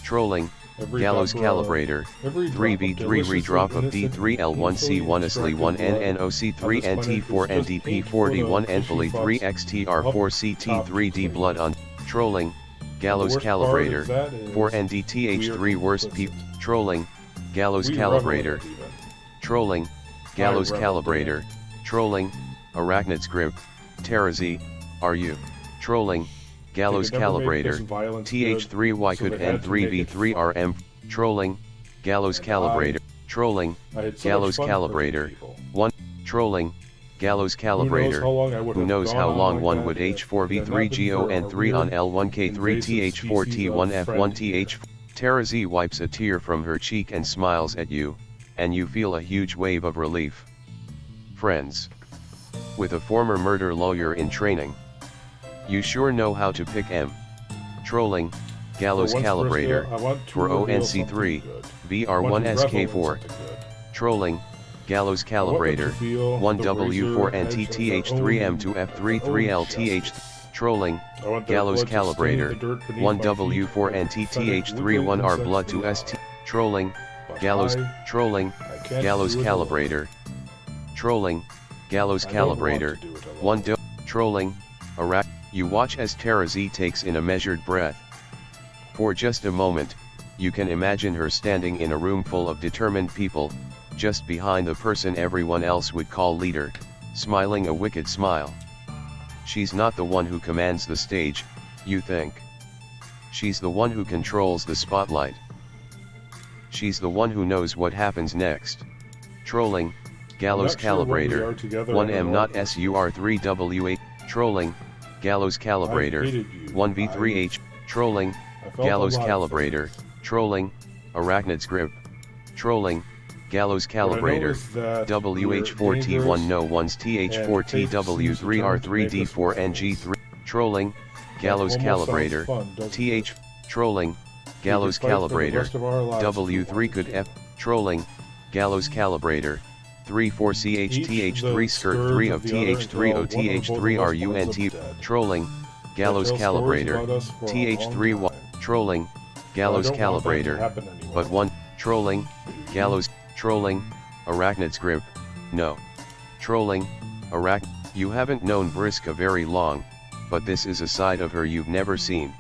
Trolling, Gallows Calibrator. 3v3 redrop of D3L1C1 SLI1NOC3NT4NDP41 Enfily 3XTR4CT3D blood on. Trolling, Gallows Calibrator. 4NDTH3 worst peep. Trolling, Gallows We revel in Calibrator. it even. Trolling, Gallows I revel in Calibrator. Trolling, Arachnid's Grip. Terazi, are you? Trolling, Gallows They could never make this Calibrator. violence TH3Y good, so could they had to make it N3V3RM. Trolling, Gallows And Calibrator. Trolling, I had so Gallows much fun hurting Calibrator. people. 1. Trolling, Gallows Who knows Calibrator. how long I would Who have knows gone how on long like one that would if it had not been for H4V3GON3 our on weird, L1K3 invasive TH4T1F1TH. Terazi wipes a tear from her cheek and smiles at you, and you feel a huge wave of relief. Friends. With a former murder lawyer in training. You sure know how to pick M. Trolling, Gallows For once, Calibrator. I want to For reveal ONC3, something good. VR1SK4. Trolling, Gallows Calibrator. 1W4 NTTH3M2F33LTH. Trolling, Gallows Calibrator. 1W4 NTTH31R Blood to ST. Trolling, Gallows. Trolling, Gallows Calibrator. Trolling, Gallows Calibrator. 1 Trolling, Arac. You watch as Terazi takes in a measured breath. For just a moment, you can imagine her standing in a room full of determined people, just behind the person everyone else would call leader, smiling a wicked smile. She's not the one who commands the stage, you think. She's the one who controls the spotlight. She's the one who knows what happens next. Trolling, Gallows Calibrator. 1M not SUR3W8. Trolling, Gallows Calibrator. 1V3H. Trolling, Gallows Calibrator. Trolling, Arachnid's Grip. Trolling, Gallows Calibrator. WH4T1 No 1's TH4TW3R3D4NG3. Trolling, Gallows Calibrator. TH. Trolling, Gallows Calibrator. W3 could F. Trolling, Gallows Calibrator. 34CHTH3 skirt 3 of TH3OTH3RUNT. Trolling, Gallows Calibrator. TH3Y. Trolling, Gallows Calibrator. But 1. Trolling, Gallows. Trolling, Arachnid's Grip. No. Trolling, You haven't known Briska very long, but this is a side of her you've never seen.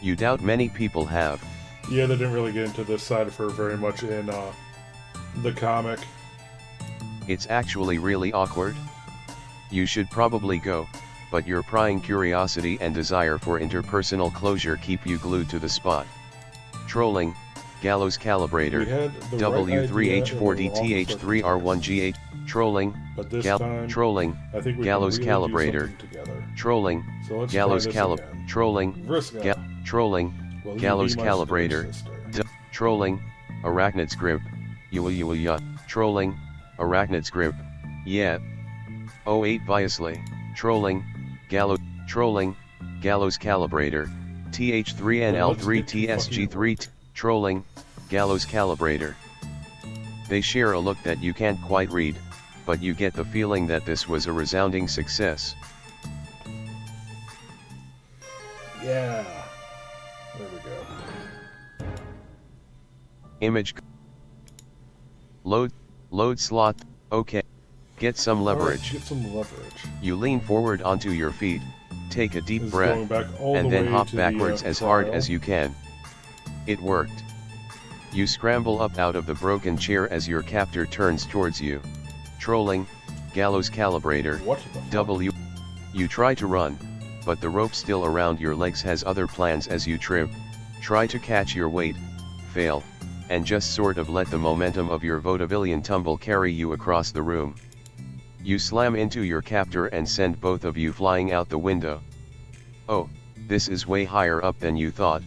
You doubt many people have. Yeah, they didn't really get into this side of her very much in the comic. It's actually really awkward. You should probably go, but your prying curiosity and desire for interpersonal closure keep you glued to the spot. Trolling, Gallows Calibrator. W3H4DTH3R1G8. Trolling, Trolling, Gallows Calibrator. Trolling, Gallows Trolling, Trolling, Gallows Calibrator. Trolling, Arachnid's Grip. Trolling, Arachnid's Grip. Yeah. 08 Biasly. Trolling, Gallows Calibrator. TH3NL3TSG3. Trolling, Gallows Calibrator. They share a look that you can't quite read, but you get the feeling that this was a resounding success. Yeah. There we go. Image. Load slot. Okay. Get some leverage. Get some leverage. You lean forward onto your feet, take a deep breath, and the then way hop to backwards the, as hard as you can. It worked. You scramble up out of the broken chair as your captor turns towards you. Trolling, Gallows Calibrator. What the fuck? W. You try to run, but the rope still around your legs has other plans as you trip. Try to catch your weight, fail, and just sort of let the momentum of your vaudevillian tumble carry you across the room. You slam into your captor and send both of you flying out the window. Oh, this is way higher up than you thought.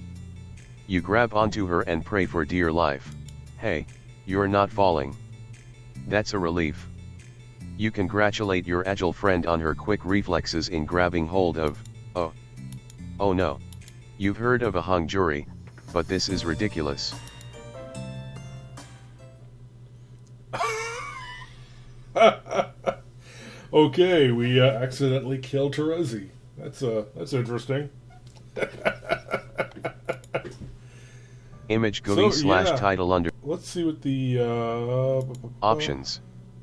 You grab onto her and pray for dear life. Hey, you're not falling. That's a relief. You congratulate your agile friend on her quick reflexes in grabbing hold of, oh no. You've heard of a hung jury, but this is ridiculous. Okay, we accidentally killed Terazi. That's interesting. Image GUI / title under. Let's see what the options.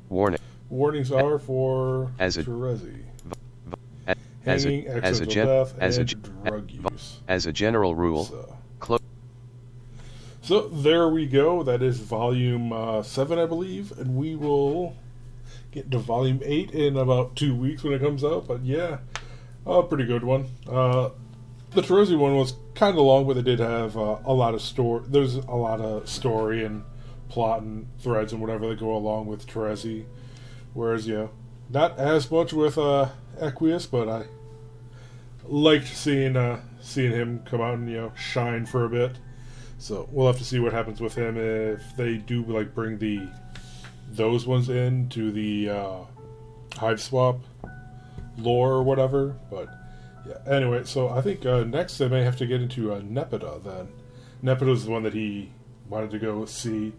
Warning. Warnings are for Terazi. Hanging, accidental death, and drug use. As a general rule, So there we go. That is volume 7, I believe, and we will get to volume 8 in about 2 weeks when it comes out. But yeah, a pretty good one. The Terazi one was kind of long, but they did have a lot of story. There's a lot of story and plot and threads and whatever that go along with Terazi. Whereas, not as much with Equius, but I liked seeing him come out and shine for a bit. So we'll have to see what happens with him if they do bring those ones into the Hive Swap lore or whatever. But yeah, anyway, so I think next they may have to get into Nepeta then. Nepeta's the one that he wanted to go see.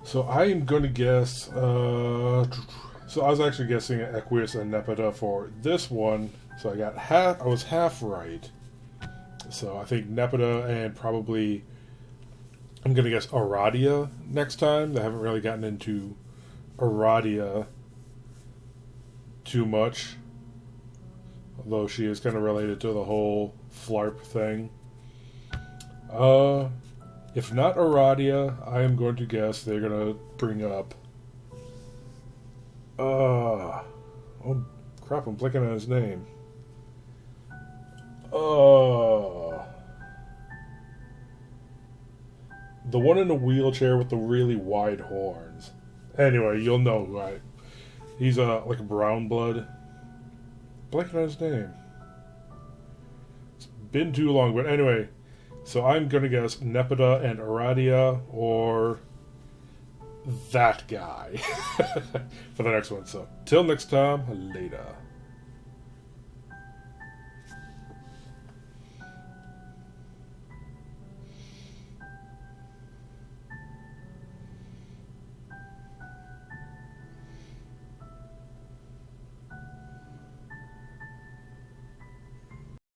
So I am going to guess. So I was actually guessing Equius and Nepeta for this one. So I got half. I was half right. So I think Nepeta and probably I'm going to guess Aradia next time. They haven't really gotten into Aradia too much, although she is kind of related to the whole Flarp thing. If not Aradia, I am going to guess they're going to bring up... oh, crap, I'm blanking on his name. The one in the wheelchair with the really wide horns. Anyway, you'll know, right? He's like a brown blood. Blanking on his name. It's been too long, but anyway... So I'm going to guess Nepeta and Aradia, or that guy, for the next one. So, till next time, later.